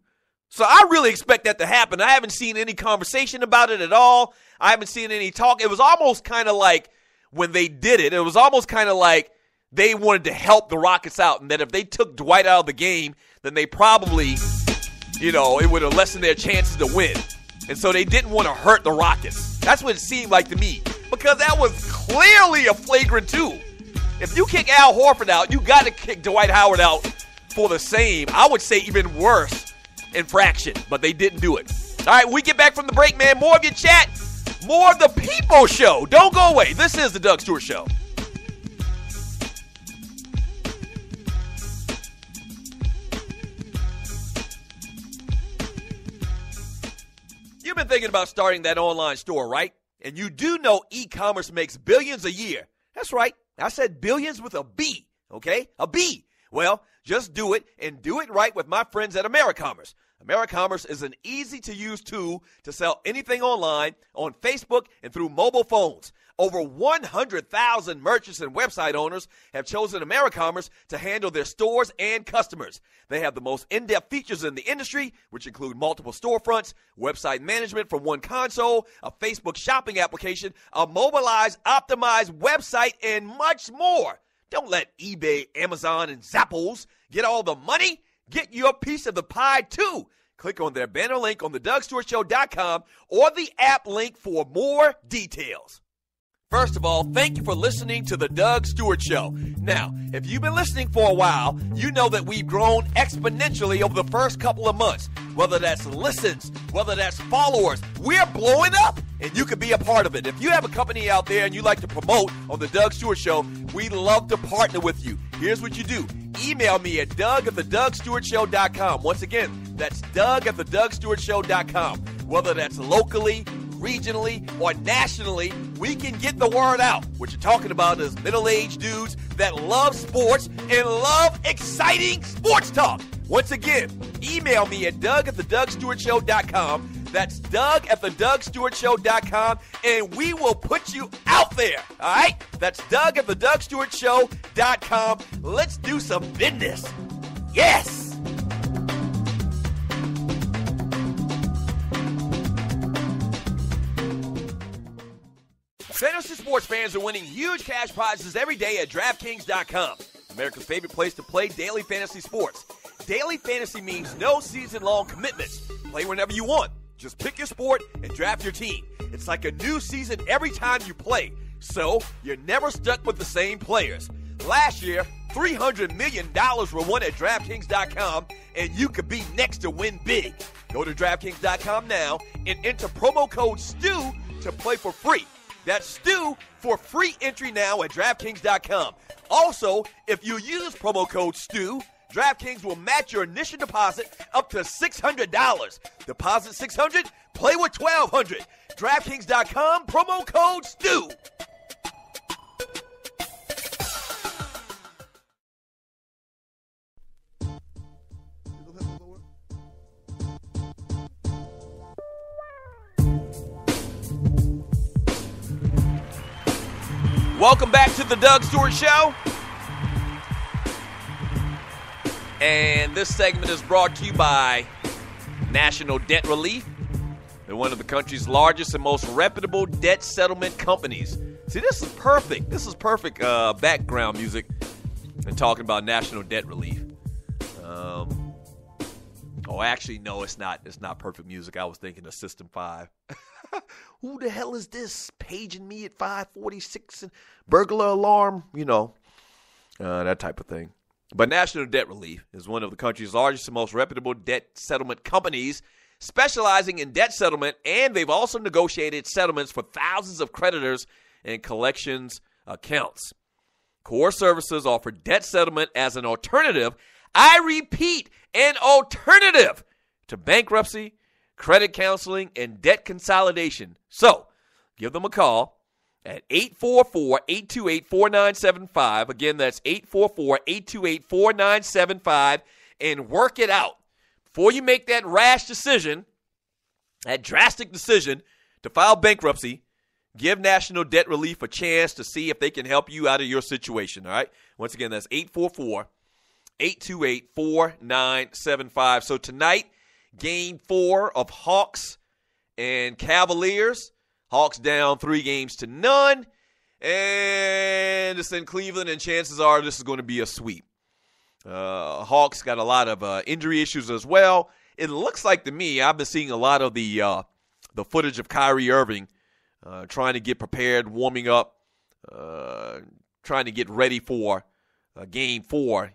So I really expect that to happen. I haven't seen any conversation about it at all. I haven't seen any talk. It was almost kind of like when they did it, it was almost kind of like they wanted to help the Rockets out, and that if they took Dwight out of the game, then they probably, it would have lessened their chances to win. And so they didn't want to hurt the Rockets. That's what it seemed like to me, because that was clearly a flagrant 2. If you kick Al Horford out, you got to kick Dwight Howard out for the same, I would say even worse, infraction, but they didn't do it. All right, we get back from the break, man. More of your chat, more of the People Show. Don't go away. This is the Doug Stewart Show. You've been thinking about starting that online store, right? And you do know e-commerce makes billions a year. That's right. I said billions with a B, okay? A B. Well, just do it, and do it right with my friends at AmeriCommerce. AmeriCommerce is an easy-to-use tool to sell anything online, on Facebook, and through mobile phones. Over 100,000 merchants and website owners have chosen AmeriCommerce to handle their stores and customers. They have the most in-depth features in the industry, which include multiple storefronts, website management from one console, a Facebook shopping application, a mobilized, optimized website, and much more. Don't let eBay, Amazon, and Zappos get all the money. Get your piece of the pie, too. Click on their banner link on the DougStewartShow.com or the app link for more details. First of all, thank you for listening to the Doug Stewart Show. Now, if you've been listening for a while, you know that we've grown exponentially over the first couple of months. Whether that's listens, whether that's followers, we're blowing up, and you can be a part of it. If you have a company out there and you like to promote on the Doug Stewart Show, we'd love to partner with you. Here's what you do. Email me at Doug@theDougStewartShow.com. Once again, that's Doug@theDougStewartShow.com. Whether that's locally, regionally, or nationally, we can get the word out. What you're talking about is middle-aged dudes that love sports and love exciting sports talk. Once again, email me at Doug@theDougStewartShow.com. That's Doug@theDougStewartShow.com, and we will put you out there. All right? That's Doug@theDougStewartShow.com. Let's do some business. Yes! Fantasy sports fans are winning huge cash prizes every day at DraftKings.com. America's favorite place to play daily fantasy sports. Daily fantasy means no season-long commitments. Play whenever you want. Just pick your sport and draft your team. It's like a new season every time you play, so you're never stuck with the same players. Last year, $300 million were won at DraftKings.com, and you could be next to win big. Go to DraftKings.com now and enter promo code STU to play for free. That's STU for free entry now at DraftKings.com. Also, if you use promo code STU, DraftKings will match your initial deposit up to $600. Deposit $600, play with $1,200. DraftKings.com, promo code STU. Welcome back to the Doug Stewart Show. And this segment is brought to you by National Debt Relief. They're one of the country's largest and most reputable debt settlement companies. See, this is perfect. This is perfect background music and talking about national debt relief. Actually, no, it's not. It's not perfect music. I was thinking of System 5. Who the hell is this paging me at 5:46 and burglar alarm? That type of thing. But National Debt Relief is one of the country's largest and most reputable debt settlement companies, specializing in debt settlement, and they've also negotiated settlements for thousands of creditors and collections accounts. Core Services offer debt settlement as an alternative. I repeat, an alternative to bankruptcy, credit counseling, and debt consolidation. So, give them a call at 844-828-4975. Again, that's 844-828-4975, and work it out. Before you make that rash decision, that drastic decision to file bankruptcy, give National Debt Relief a chance to see if they can help you out of your situation, all right? Once again, that's 844-828-4975. So tonight, Game 4 of Hawks and Cavaliers. Hawks down 3-0, and it's in Cleveland, and chances are this is going to be a sweep. Hawks got a lot of injury issues as well. It looks like to me, I've been seeing a lot of the footage of Kyrie Irving trying to get prepared, warming up, trying to get ready for Game 4.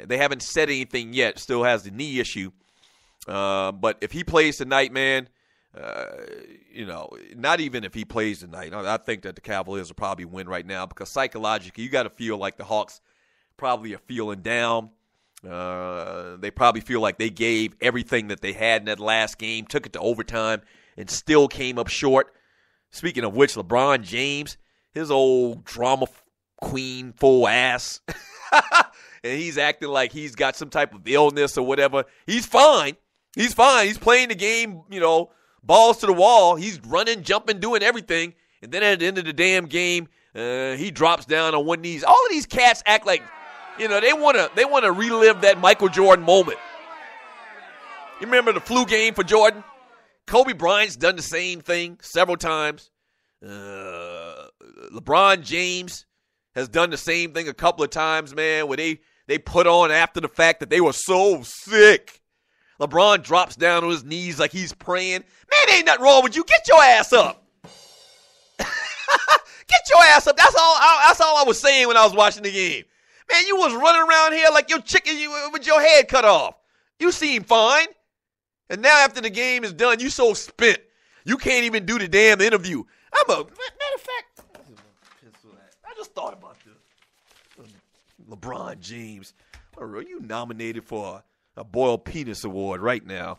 They haven't said anything yet. Still has the knee issue. But if he plays tonight, man, not even if he plays tonight, I think that the Cavaliers will probably win right now, because psychologically, you got to feel like the Hawks probably are feeling down. They probably feel like they gave everything that they had in that last game, took it to overtime, and still came up short. Speaking of which, LeBron James, his old drama queen full ass, and he's acting like he's got some type of illness or whatever. He's fine. He's fine. He's playing the game, balls to the wall. He's running, jumping, doing everything. And then at the end of the damn game, he drops down on one knee. All of these cats act like, they want to relive that Michael Jordan moment. You remember the flu game for Jordan? Kobe Bryant's done the same thing several times. LeBron James has done the same thing a couple of times, man, where they put on after the fact that they were so sick. LeBron drops down on his knees like he's praying. Man, ain't nothing wrong with you. Get your ass up. Get your ass up. That's all I was saying when I was watching the game. Man, you was running around here like your chicken with your head cut off. You seem fine. And now after the game is done, you so spent. You can't even do the damn interview. Matter of fact, I just thought about this. LeBron James. Are you nominated for a Boiled Penis Award right now?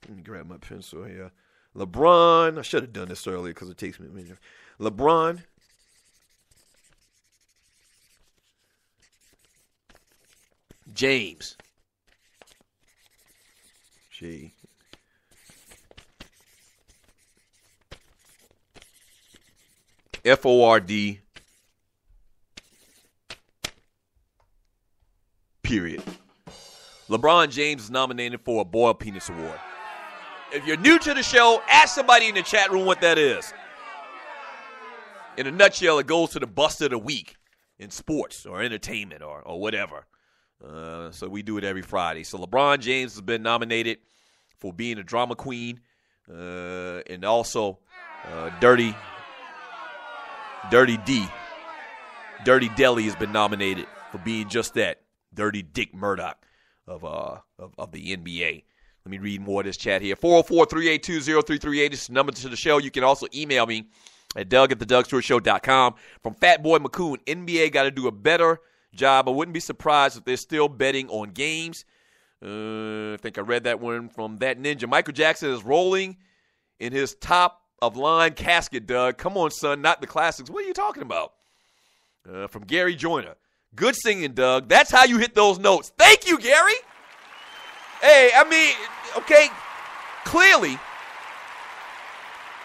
Let me grab my pencil here. LeBron. I should have done this earlier because it takes me a minute. LeBron James. G. F-O-R-D. Period. LeBron James is nominated for a Boiled Penis Award. If you're new to the show, ask somebody in the chat room what that is. In a nutshell, it goes to the bust of the week in sports or entertainment or whatever. So we do it every Friday. So LeBron James has been nominated for being a drama queen, and also Dirty D. Dirty Deli has been nominated for being just that, Dirty Dick Murdoch of the NBA. Let me read more of this chat here. 404-382-0338 is the number to the show. You can also email me at Doug@theDougStewartShow.com. From Fatboy McCoon, NBA got to do a better job. I wouldn't be surprised if they're still betting on games. I think I read that one from That Ninja. Michael Jackson is rolling in his top-of-line casket, Doug. Come on, son, not the classics. What are you talking about? From Gary Joyner. Good singing, Doug. That's how you hit those notes. Thank you, Gary. Hey, I mean, okay, clearly,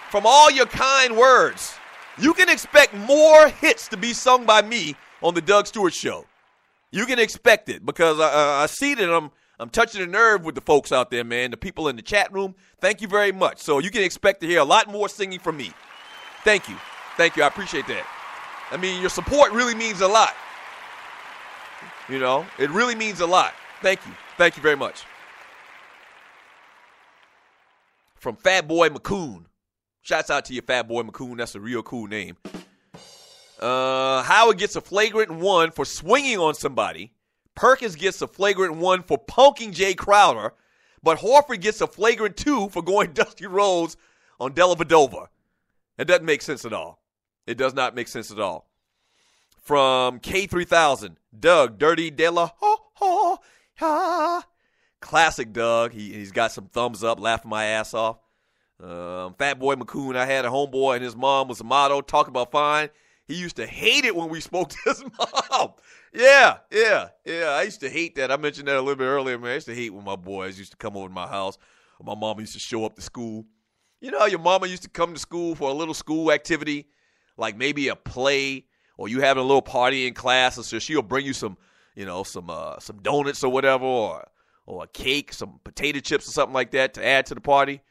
from all your kind words, you can expect more hits to be sung by me on the Doug Stewart Show. You can expect it, because I see that I'm touching a nerve with the folks out there, man, the people in the chat room. Thank you very much. So you can expect to hear a lot more singing from me. Thank you. Thank you. I appreciate that. I mean, your support really means a lot. You know, it really means a lot. Thank you. Thank you very much. From Fat Boy McCoon. Shouts out to you, Fat Boy McCoon. That's a real cool name. Howard gets a flagrant 1 for swinging on somebody. Perkins gets a flagrant 1 for punking Jay Crowder. But Horford gets a flagrant 2 for going Dusty Rhodes on Dellavedova. It doesn't make sense at all. It does not make sense at all. From K3000, Doug, Dirty Della, classic Doug. He's got some thumbs up, laughing my ass off. Fat Boy McCoon, I had a homeboy and his mom was a motto, talk about fine. He used to hate it when we spoke to his mom. Yeah. I used to hate that. I mentioned that a little bit earlier, man. I used to hate when my boys used to come over to my house. Or my mama used to show up to school. You know how your mama used to come to school for a little school activity, like maybe a play, or you having a little party in class, and so she'll bring you some donuts or whatever, or a cake, some potato chips or something like that to add to the party.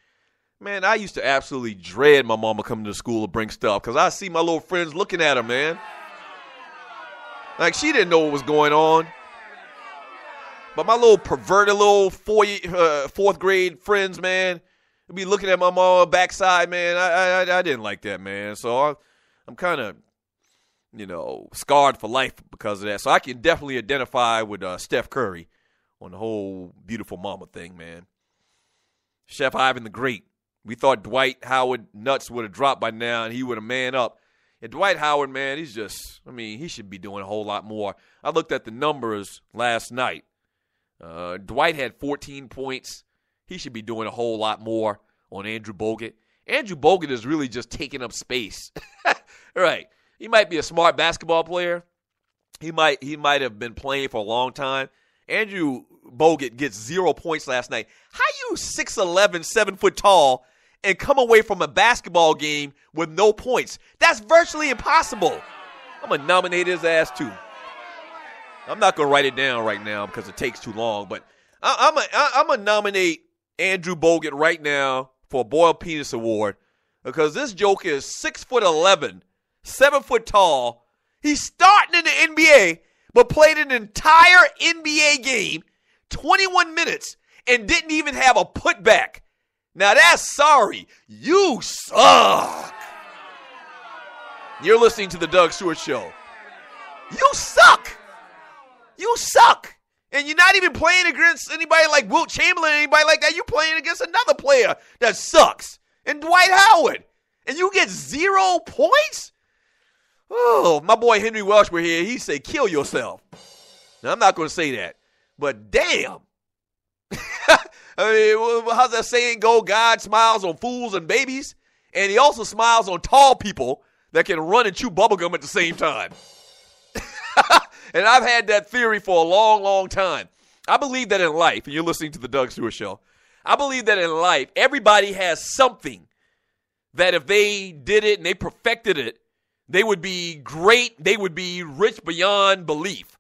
Man, I used to absolutely dread my mama coming to school to bring stuff because I see my little friends looking at her, man. Like, she didn't know what was going on. But my little perverted little fourth grade friends, man, would be looking at my mama backside, man. I didn't like that, man. So I'm kind of, scarred for life because of that. So I can definitely identify with Steph Curry on the whole beautiful mama thing, man. Chef Ivan the Great. We thought Dwight Howard nuts would have dropped by now and he would have man up. And Dwight Howard, man, he should be doing a whole lot more. I looked at the numbers last night. Dwight had 14 points. He should be doing a whole lot more on Andrew Bogut. Andrew Bogut is really just taking up space. Right. He might be a smart basketball player. He might have been playing for a long time. Andrew Bogut gets 0 points last night. How you 6'11", 7 foot tall, and come away from a basketball game with no points? That's virtually impossible. I'm going to nominate his ass too. I'm not going to write it down right now because it takes too long, but I'm going to nominate Andrew Bogut right now for a Boiled Penis Award because this joke is 6'11", 7 foot tall. He's starting in the NBA, but played an entire NBA game, 21 minutes, and didn't even have a putback. Now that's sorry. You suck. You're listening to the Doug Stewart Show. You suck. You suck. And you're not even playing against anybody like Wilt Chamberlain, anybody like that. You're playing against another player that sucks. And Dwight Howard. And you get 0 points? Oh, my boy Henry Welsh were here. He said, kill yourself. Now, I'm not going to say that. But damn. I mean, how's that saying go? God smiles on fools and babies. And he also smiles on tall people that can run and chew bubblegum at the same time. And I've had that theory for a long, long time. I believe that in life, and you're listening to the Doug Stewart Show, I believe that in life, everybody has something that if they did it and they perfected it, they would be great. They would be rich beyond belief,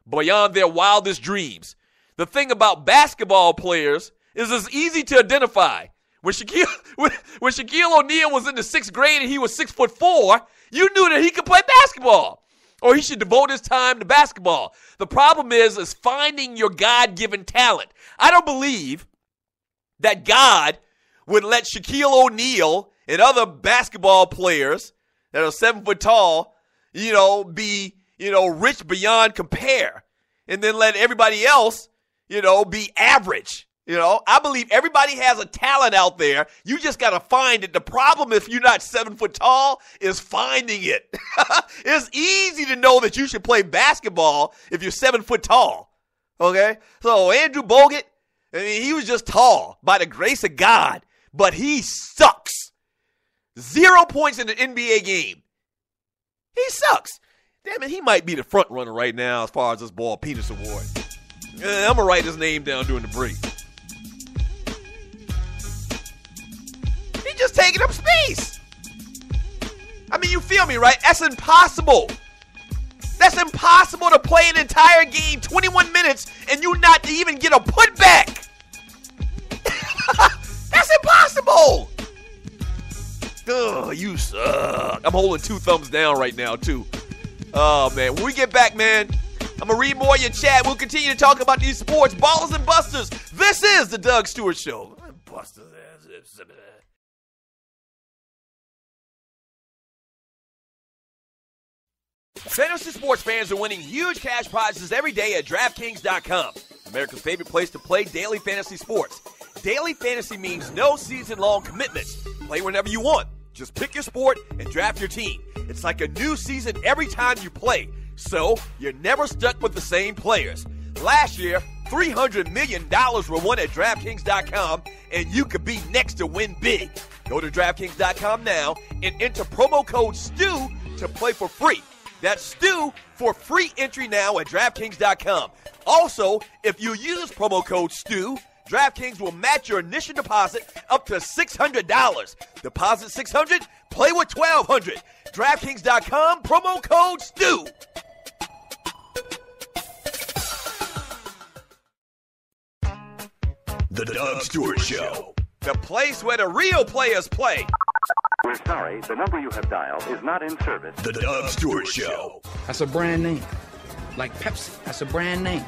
beyond their wildest dreams. The thing about basketball players is it's easy to identify. When Shaquille O'Neal was in the 6th grade and he was 6'4", you knew that he could play basketball or he should devote his time to basketball. The problem is finding your God-given talent. I don't believe that God would let Shaquille O'Neal and other basketball players that are 7 foot tall, be, rich beyond compare, and then let everybody else, be average. I believe everybody has a talent out there. You just got to find it. The problem if you're not 7 foot tall is finding it. It's easy to know that you should play basketball if you're 7 foot tall. Okay? So Andrew Bogut, he was just tall by the grace of God, but he sucks. 0 points in the NBA game. He sucks. Damn it, he might be the front runner right now as far as this Boiled Penis Award. I'm going to write his name down during the break. He's just taking up space. I mean, you feel me, right? That's impossible. That's impossible to play an entire game, 21 minutes, and you not to even get a putback. That's impossible. Oh, you suck. I'm holding 2 thumbs down right now, too. Oh, man. When we get back, man, I'm going to read more of your chat. We'll continue to talk about these sports. Ballas and Bustas. This is the Doug Stewart Show. Bustas. Fantasy sports fans are winning huge cash prizes every day at DraftKings.com. America's favorite place to play daily fantasy sports. Daily fantasy means no season-long commitments. Play whenever you want. Just pick your sport and draft your team. It's like a new season every time you play. So, you're never stuck with the same players. Last year, $300 million were won at DraftKings.com, and you could be next to win big. Go to DraftKings.com now and enter promo code STU to play for free. That's STU for free entry now at DraftKings.com. Also, if you use promo code STU, DraftKings will match your initial deposit up to $600. Deposit $600, play with $1,200. DraftKings.com, promo code STU. The Doug Stewart Show. The place where the real players play. We're sorry, the number you have dialed is not in service. The Doug Stewart Show. That's a brand name. Like Pepsi, that's a brand name.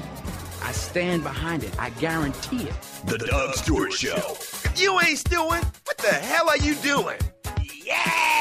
I stand behind it. I guarantee it. The Doug Stewart Show. If you ain't stewing, what the hell are you doing? Yeah!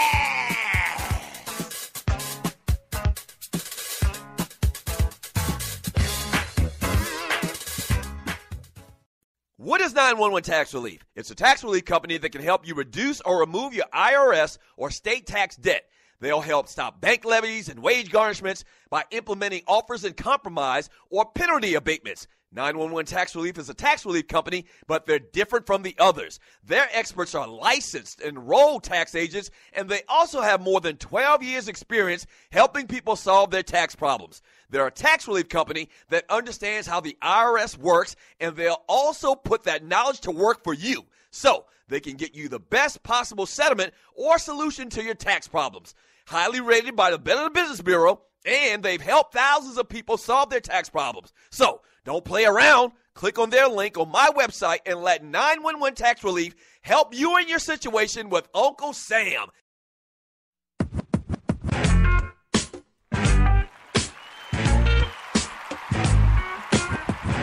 What is 911 Tax Relief? It's a tax relief company that can help you reduce or remove your IRS or state tax debt. They'll help stop bank levies and wage garnishments by implementing offers and compromise or penalty abatements. 911 Tax Relief is a tax relief company, but they're different from the others. Their experts are licensed, enrolled tax agents, and they also have more than 12 years' experience helping people solve their tax problems. They're a tax relief company that understands how the IRS works, and they'll also put that knowledge to work for you. So they can get you the best possible settlement or solution to your tax problems. Highly rated by the Better Business Bureau, and they've helped thousands of people solve their tax problems. So don't play around. Click on their link on my website and let 911 Tax Relief help you in your situation with Uncle Sam.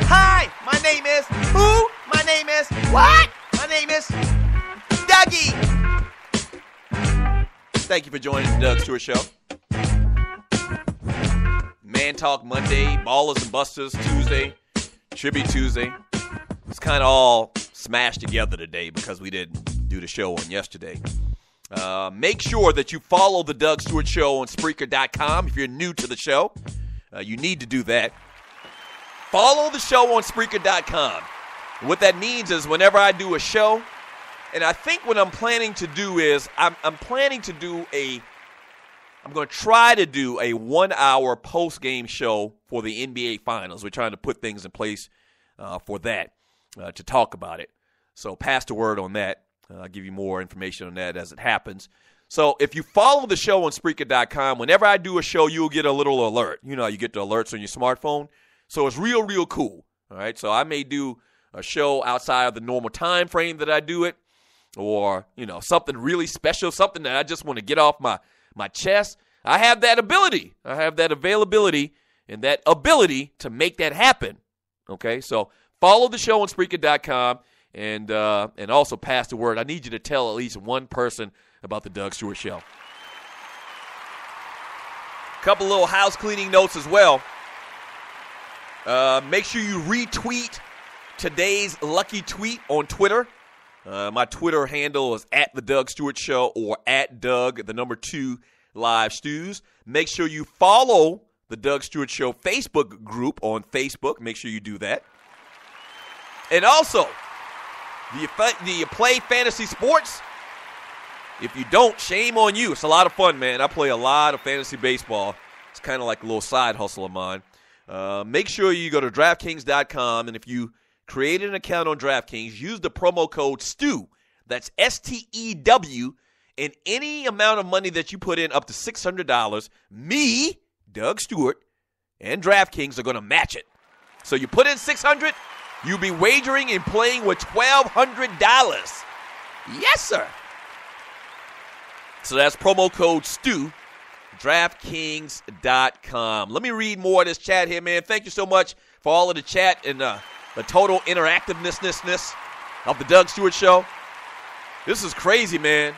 Hi, my name is who? My name is what? My name is Dougie. Thank you for joining the Doug Stewart Show. Man Talk Monday, Ballas and Bustas Tuesday, Tribute Tuesday. It's kind of all smashed together today because we didn't do the show on yesterday. Make sure that you follow the Doug Stewart Show on Spreaker.com. If you're new to the show, you need to do that. Follow the show on Spreaker.com. What that means is whenever I do a show, and I think what I'm planning to do is I'm going to try to do a 1-hour post-game show for the NBA Finals. We're trying to put things in place for that, to talk about it. So pass the word on that. I'll give you more information on that as it happens. So if you follow the show on Spreaker.com, whenever I do a show, you'll get a little alert. You know how you get the alerts on your smartphone? So it's real, real cool. All right, so I may do a show outside of the normal time frame that I do it, or, you know, something really special, something that I just want to get off my chest. I have that ability. I have that availability and that ability to make that happen. Okay, so follow the show on Spreaker.com and also pass the word. I need you to tell at least one person about the Doug Stewart Show. A couple little house cleaning notes as well. Make sure you retweet today's lucky tweet on Twitter. My Twitter handle is @the Doug Stewart Show or @Doug, the number 2 Live Stews. Make sure you follow the Doug Stewart Show Facebook group on Facebook. Make sure you do that. And also, do you play fantasy sports? If you don't, shame on you. It's a lot of fun, man. I play a lot of fantasy baseball. It's kind of like a little side hustle of mine. Make sure you go to DraftKings.com, and if you create an account on DraftKings, use the promo code STEW. That's STEW. And any amount of money that you put in up to $600, me, Doug Stewart, and DraftKings are going to match it. So you put in $600, you'll be wagering and playing with $1,200. Yes, sir. So that's promo code STU, DraftKings.com. Let me read more of this chat here, man. Thank you so much for all of the chat and the total interactiveness of the Doug Stewart Show. This is crazy, man.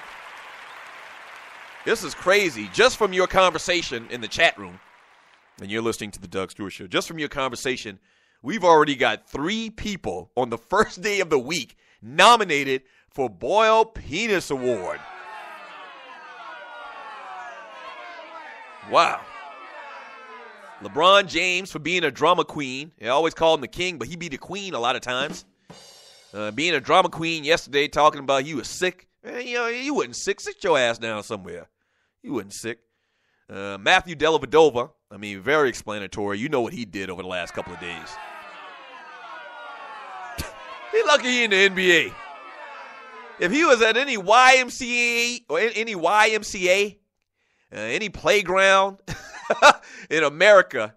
This is crazy. Just from your conversation in the chat room, and you're listening to the Doug Stewart Show, just from your conversation, we've already got 3 people on the first day of the week nominated for Boyle Penis Award. Wow. LeBron James for being a drama queen. I always call him the king, but he be the queen a lot of times. Being a drama queen yesterday, talking about he was sick. You wasn't sick. Sit your ass down somewhere. You wasn't sick. Matthew Dellavedova, very explanatory. You know what he did over the last couple of days. He lucky he in the NBA. If he was at any YMCA or any playground in America,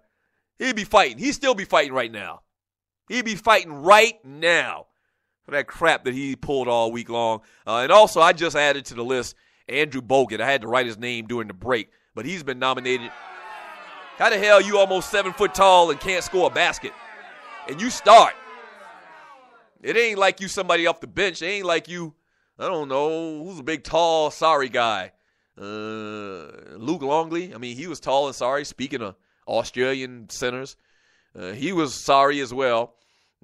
he'd be fighting. He'd still be fighting right now. He'd be fighting right now for that crap that he pulled all week long. And also, I just added to the list Andrew Bogut. I had to write his name during the break, but he's been nominated. How the hell you almost 7 foot tall and can't score a basket? And you start. It ain't like you somebody off the bench. It ain't like you, I don't know, who's a big, tall, sorry guy? Luke Longley. He was tall and sorry. Speaking of Australian centers, he was sorry as well.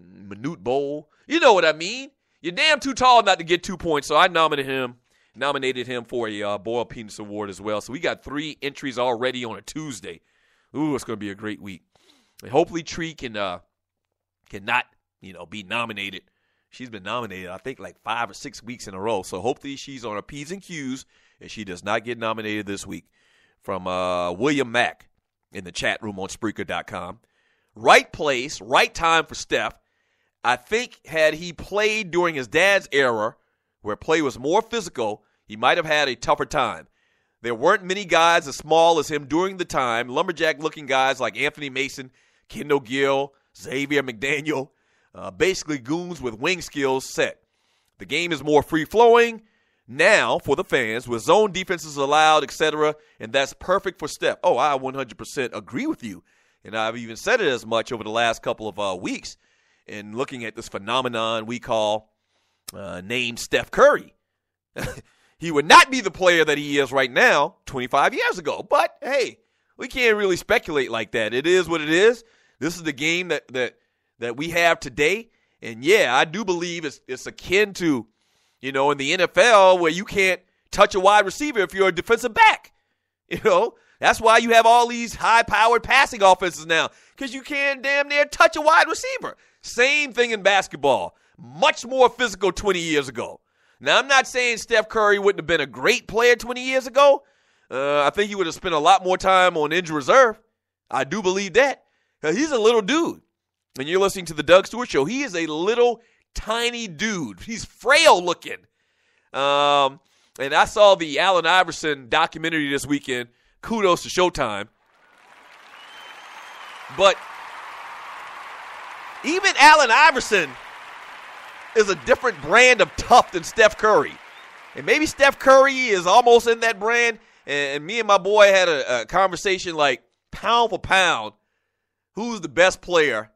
Manute Bol. You know what I mean. You're damn too tall not to get 2 points, so I nominated him for a Boyle Penis Award as well. So we got 3 entries already on a Tuesday. Ooh, it's going to be a great week. And hopefully Tree cannot, be nominated. She's been nominated, I think, like 5 or 6 weeks in a row. So hopefully she's on her P's and Q's and she does not get nominated this week. From William Mack in the chat room on Spreaker.com. Right place, right time for Steph. I think had he played during his dad's era, where play was more physical, he might have had a tougher time. There weren't many guys as small as him during the time. Lumberjack-looking guys like Anthony Mason, Kendall Gill, Xavier McDaniel, basically goons with wing skills set. The game is more free-flowing now for the fans, with zone defenses allowed, etc., and that's perfect for Steph. Oh, I 100% agree with you, and I've even said it as much over the last couple of weeks in looking at this phenomenon we call named Steph Curry. He would not be the player that he is right now 25 years ago, but hey, we can't really speculate like that. It is what it is. This is the game that we have today, and yeah, I do believe it's akin to, in the NFL where you can't touch a wide receiver if you're a defensive back. That's why you have all these high-powered passing offenses now, because you can't damn near touch a wide receiver. Same thing in basketball. Much more physical 20 years ago. Now, I'm not saying Steph Curry wouldn't have been a great player 20 years ago. I think he would have spent a lot more time on injured reserve. I do believe that. He's a little dude. And you're listening to the Doug Stewart Show. He is a little tiny dude. He's frail looking. And I saw the Allen Iverson documentary this weekend. Kudos to Showtime. But even Allen Iverson is a different brand of tough than Steph Curry. And maybe Steph Curry is almost in that brand. And me and my boy had a conversation like pound for pound, who's the best player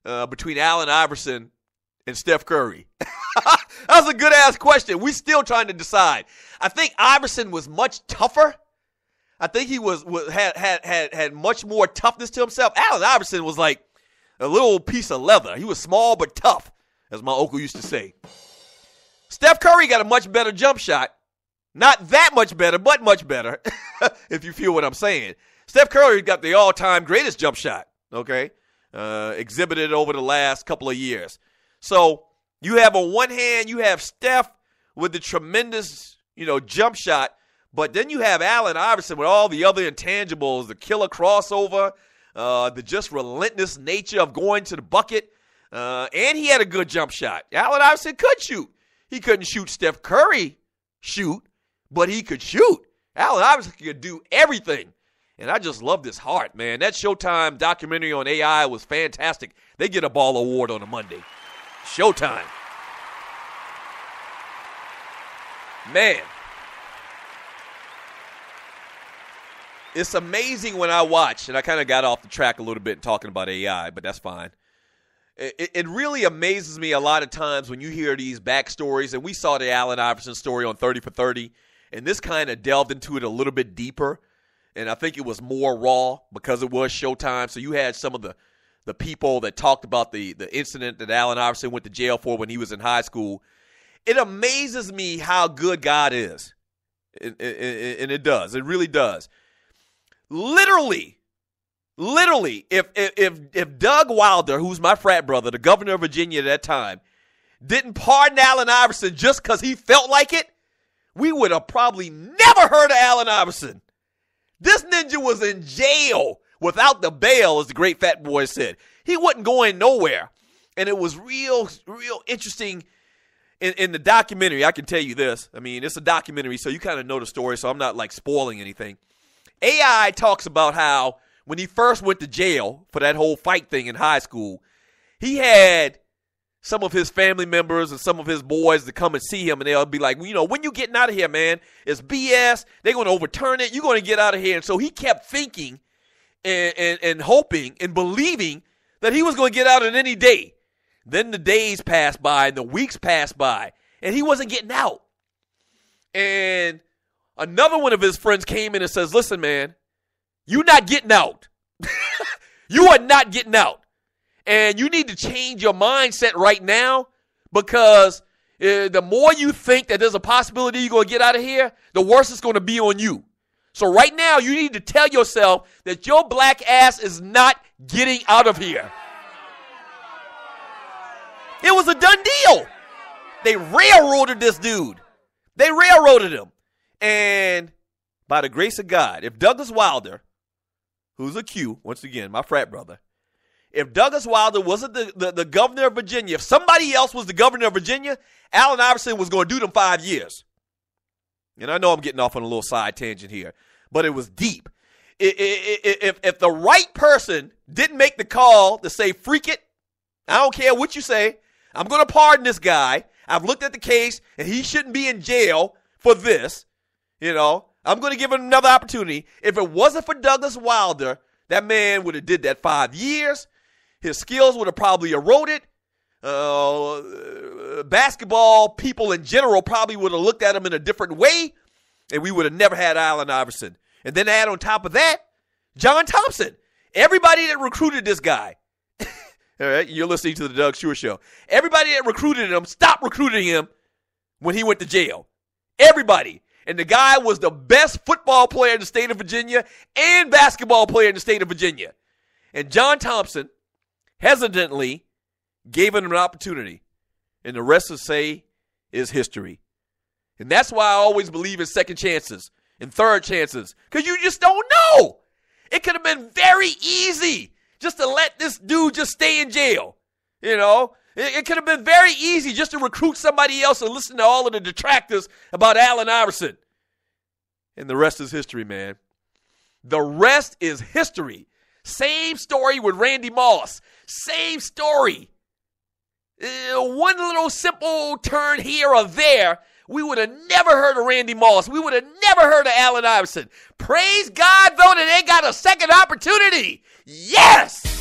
between Allen Iverson and Steph Curry? That was a good-ass question. We're still trying to decide. I think Iverson was much tougher. I think he had much more toughness to himself. Allen Iverson was like a little piece of leather. He was small but tough, as my uncle used to say. Steph Curry got a much better jump shot. Not that much better, but much better, if you feel what I'm saying. Steph Curry got the all-time greatest jump shot, okay, exhibited over the last couple of years. So you have on one hand, you have Steph with the tremendous, jump shot, but then you have Allen Iverson with all the other intangibles, the killer crossover, the just relentless nature of going to the bucket, and he had a good jump shot. Allen Iverson could shoot. He couldn't shoot Steph Curry shoot, but he could shoot. Allen Iverson could do everything. And I just love this heart, man. That Showtime documentary on AI was fantastic. They get a Ball Award on a Monday. Showtime. Man. It's amazing when I watch, and I kind of got off the track a little bit talking about AI, but that's fine. It really amazes me a lot of times when you hear these backstories, and we saw the Allen Iverson story on 30 for 30, and this kind of delved into it a little bit deeper, and I think it was more raw because it was Showtime. So you had some of the people that talked about the incident that Allen Iverson went to jail for when he was in high school. It amazes me how good God is, and it does. It really does. Literally, if Doug Wilder, who's my frat brother, the governor of Virginia at that time, didn't pardon Allen Iverson just because he felt like it, we would have probably never heard of Allen Iverson. This ninja was in jail without the bail, as the great fat boy said. He wasn't going nowhere. And it was real interesting in the documentary. I can tell you this. I mean, it's a documentary, so you kind of know the story, so I'm not like spoiling anything. AI talks about how when he first went to jail for that whole fight thing in high school, he had some of his family members and some of his boys to come and see him, and they'll be like, when you getting out of here, man? It's BS. They're going to overturn it. You're going to get out of here. And so he kept thinking and hoping and believing that he was going to get out on any day. Then the days passed by and the weeks passed by, and he wasn't getting out. And another one of his friends came in and says, listen, man, you're not getting out. You are not getting out. And you need to change your mindset right now, because the more you think that there's a possibility you're going to get out of here, the worse it's going to be on you. So right now, you need to tell yourself that your black ass is not getting out of here. It was a done deal. They railroaded this dude. They railroaded him. And by the grace of God, if Douglas Wilder, who's a Q, once again, my frat brother, if Douglas Wilder wasn't the governor of Virginia, if somebody else was the governor of Virginia, Allen Iverson was going to do them 5 years. And I know I'm getting off on a little side tangent here, but it was deep. If the right person didn't make the call to say, freak it, I don't care what you say, I'm going to pardon this guy. I've looked at the case, and he shouldn't be in jail for this. I'm going to give him another opportunity. If it wasn't for Douglas Wilder, that man would have did that 5 years. His skills would have probably eroded. Basketball people in general probably would have looked at him in a different way, and we would have never had Allen Iverson. And then add on top of that, John Thompson. Everybody that recruited this guy. All right, you're listening to the Doug Stewart Show. Everybody that recruited him stopped recruiting him when he went to jail. Everybody. And the guy was the best football player in the state of Virginia and basketball player in the state of Virginia. And John Thompson hesitantly gave him an opportunity. And the rest of say is history. And that's why I always believe in second chances and third chances, because you just don't know. It could have been very easy just to let this dude just stay in jail. It could have been very easy just to recruit somebody else and listen to all of the detractors about Allen Iverson. And the rest is history, man. The rest is history. Same story with Randy Moss. Same story. One little simple turn here or there, we would have never heard of Randy Moss. We would have never heard of Allen Iverson. Praise God, though, that they got a second opportunity. Yes!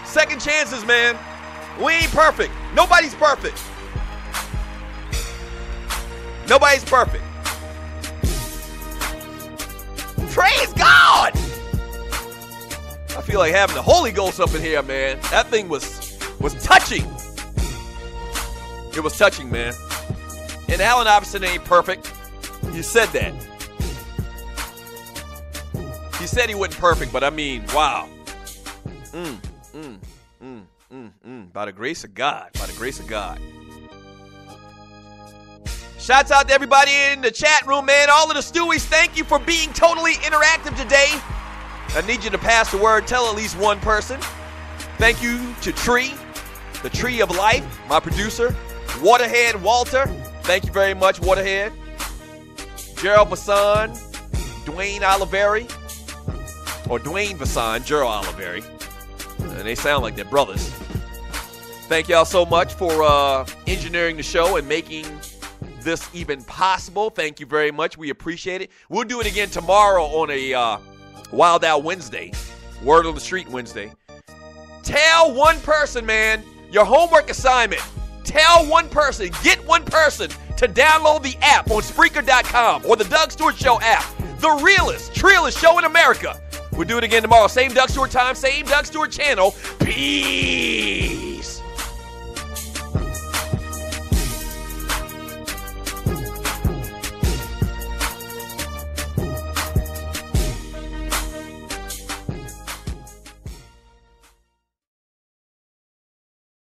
Second chances, man. We ain't perfect. Nobody's perfect. Nobody's perfect. Praise God! I feel like having the Holy Ghost up in here, man. That thing was touching. It was touching, man. And Allen Iverson ain't perfect. You said that. He said he wasn't perfect, but I mean, wow. By the grace of God. By the grace of God. Shouts out to everybody in the chat room, man. All of the Stewies, thank you for being totally interactive today. I need you to pass the word. Tell at least one person. Thank you to Tree, the Tree of Life, my producer. Waterhead Walter, thank you very much, Waterhead. Gerald Vasson, Dwayne Oliveri, or Dwayne Vasson, Gerald Oliveri. And they sound like they're brothers. Thank y'all so much for engineering the show and making this even possible. Thank you very much. We appreciate it. We'll do it again tomorrow on a Wild Out Wednesday, Word on the Street Wednesday. Tell one person, man, your homework assignment. Tell one person, get one person to download the app on Spreaker.com or the Doug Stewart Show app. The realest, trillest show in America. We'll do it again tomorrow. Same Doug Stewart time, same Doug Stewart channel. Peace.